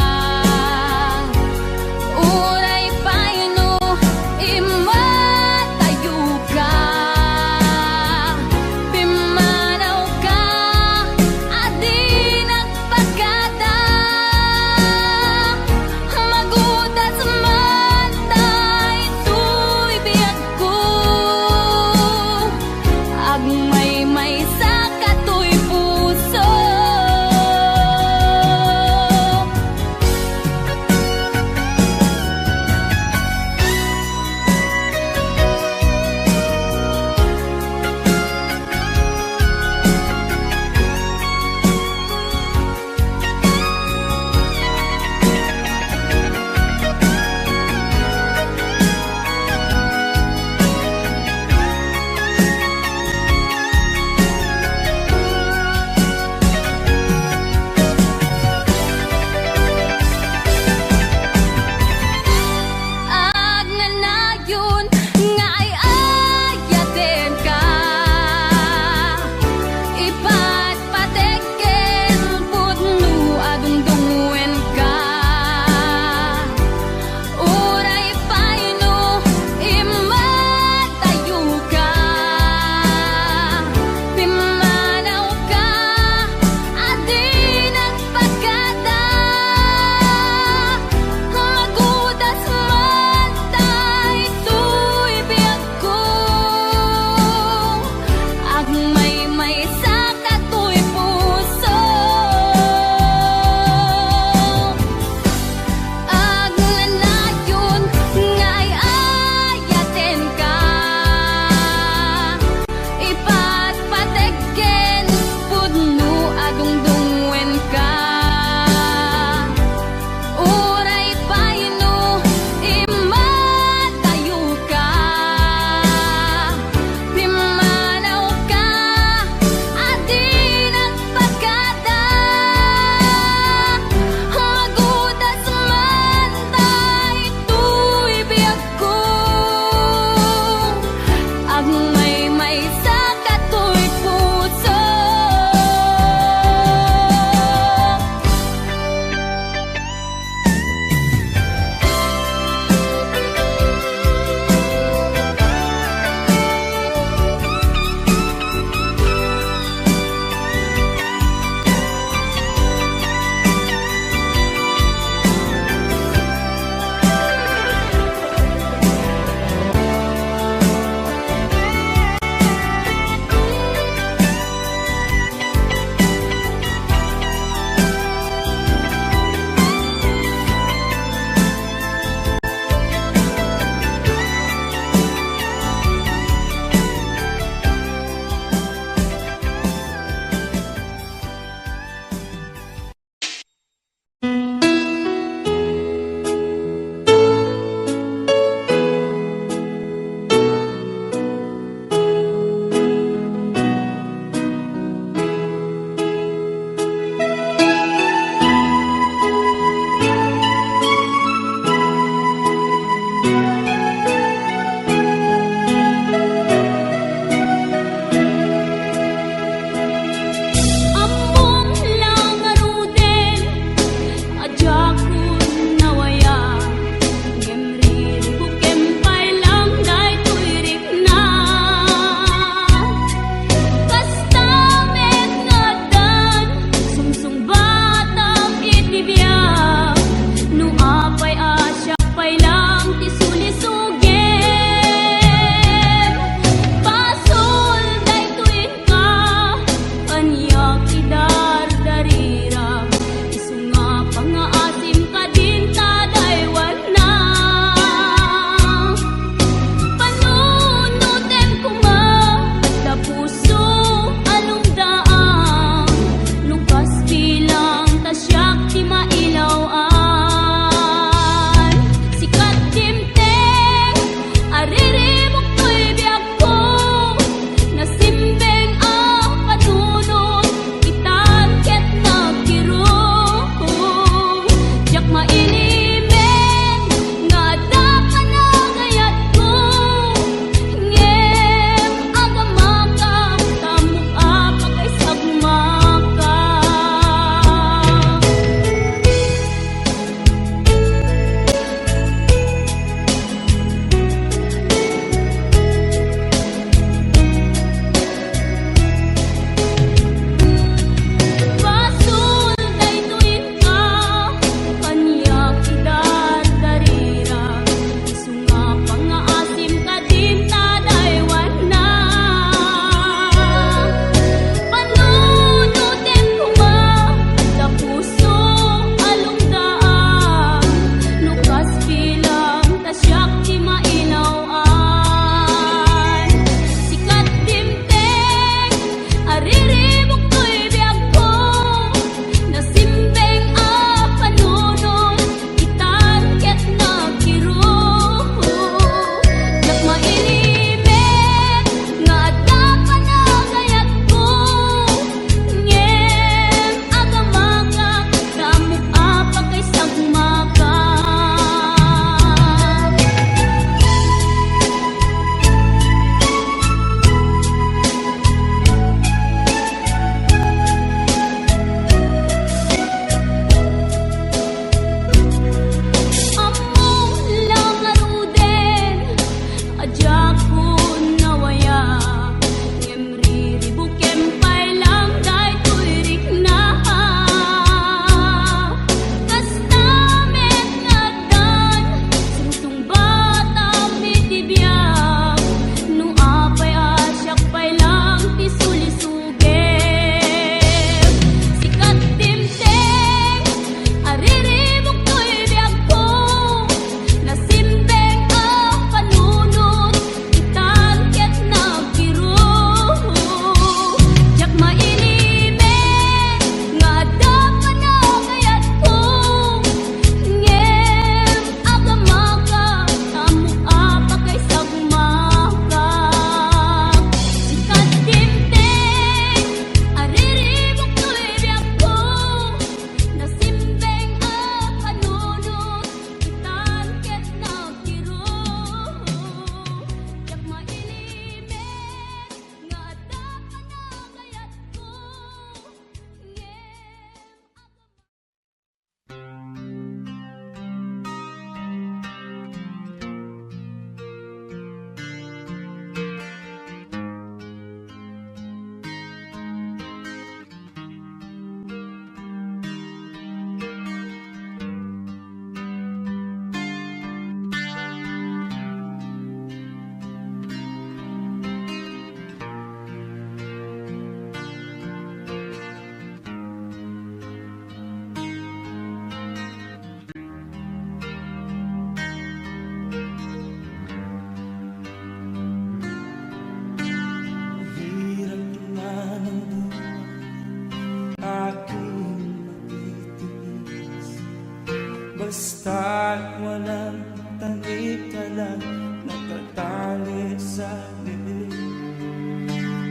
Basta't walang tanik ka lang nakatali sa liig.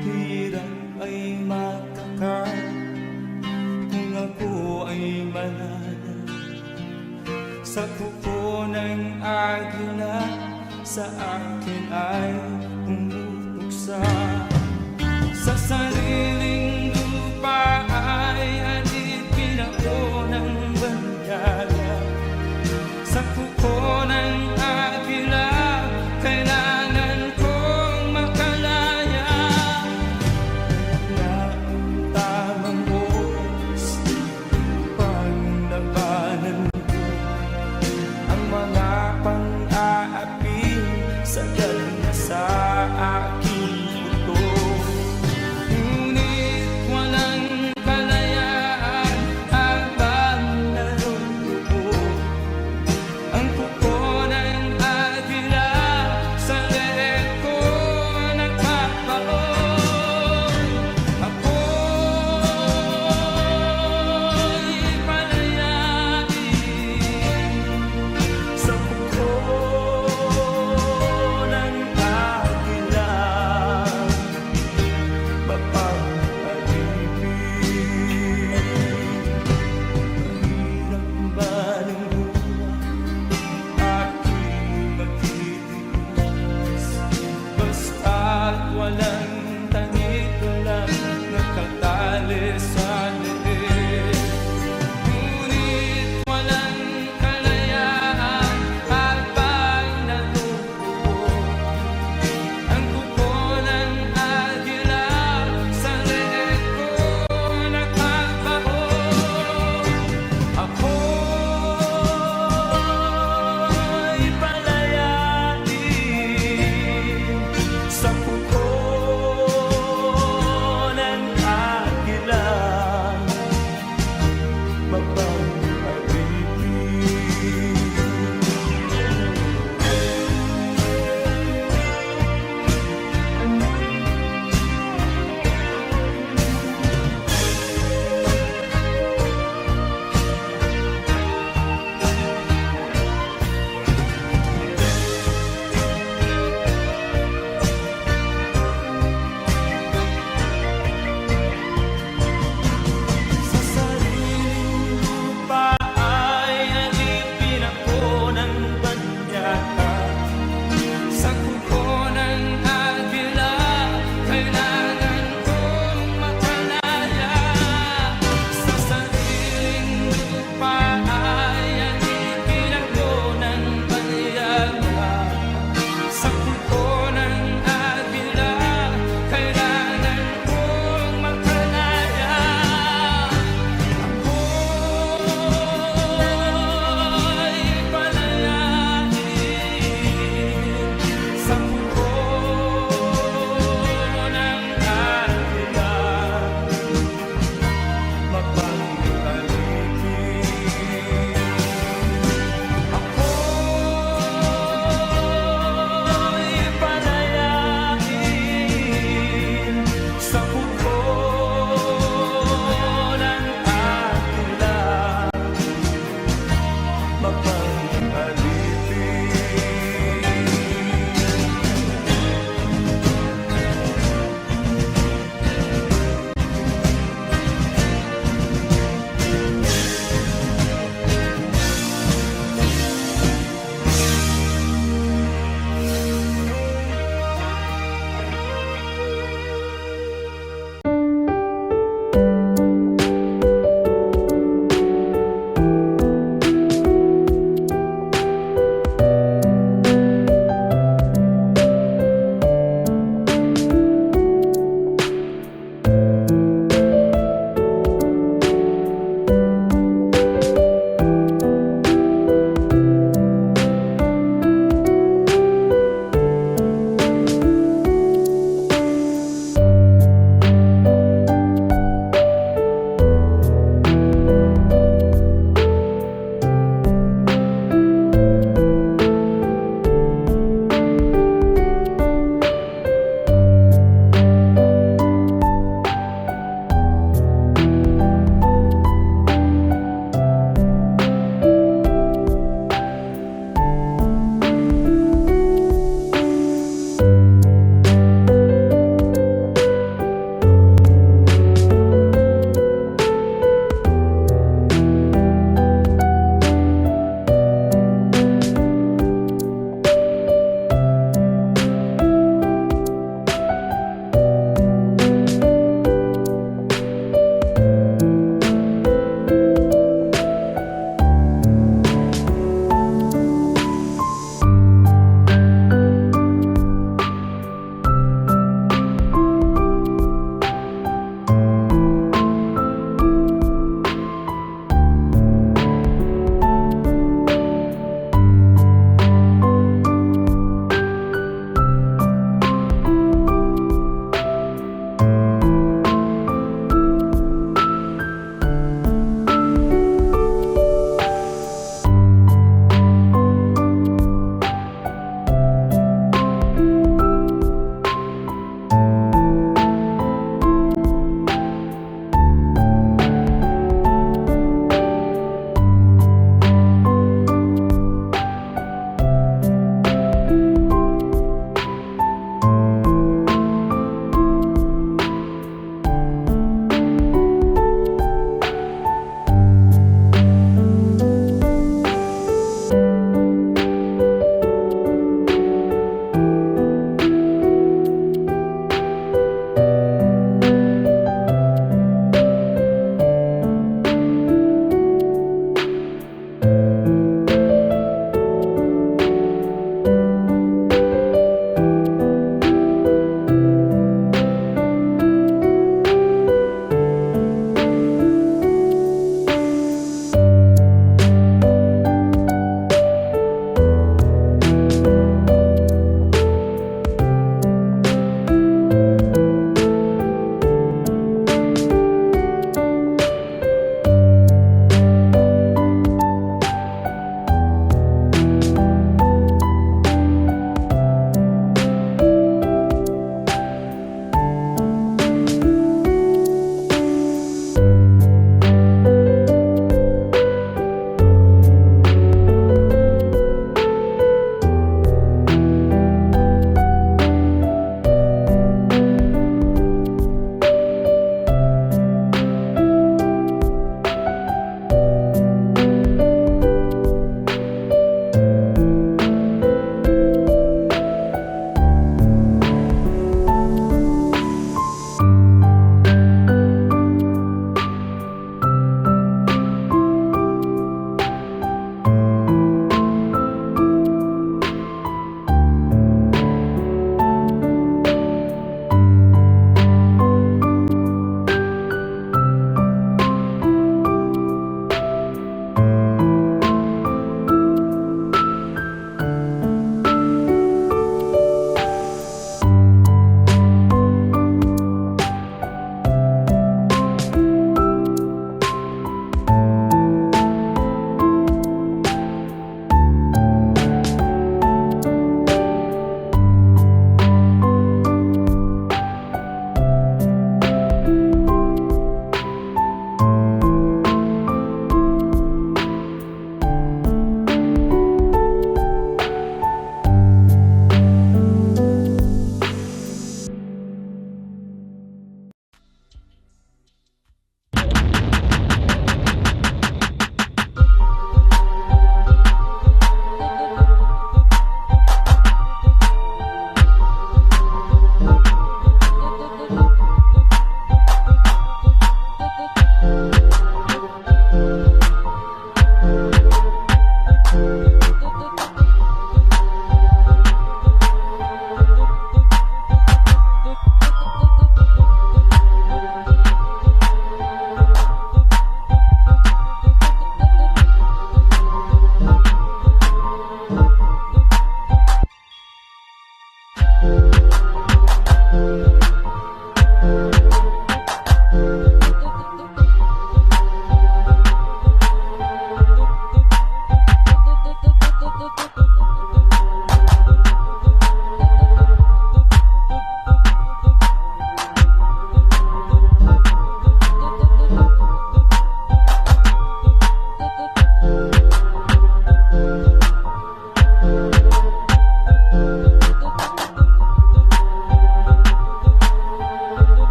Hirap ay makakal kung ako ay malala. Sa kuko ng agila sa akin ay pumutuksa. Sa sariling lupa ay alipin ako ng banyaga. Sa kuko ng agila kailangan kong makalaya. Na ang tamang oras upang labanan ko ang mga pang-aapi sa na sa aking puto. Ngunit walang kalayaan habang naroon ang kuko ng agila sa leeg ko nagpapaon. Ako'y palayain sa kuko ng agila. Mahirap ba ng buhay aking magtitiis? Basta't walang tanik lang nakatali sa leeg. Ngunit walang kalayaan habang naroon ang kuko ng agila sa leeg ko nagpapaon. Ako'y palayain sa kuko ng agila. Mapapag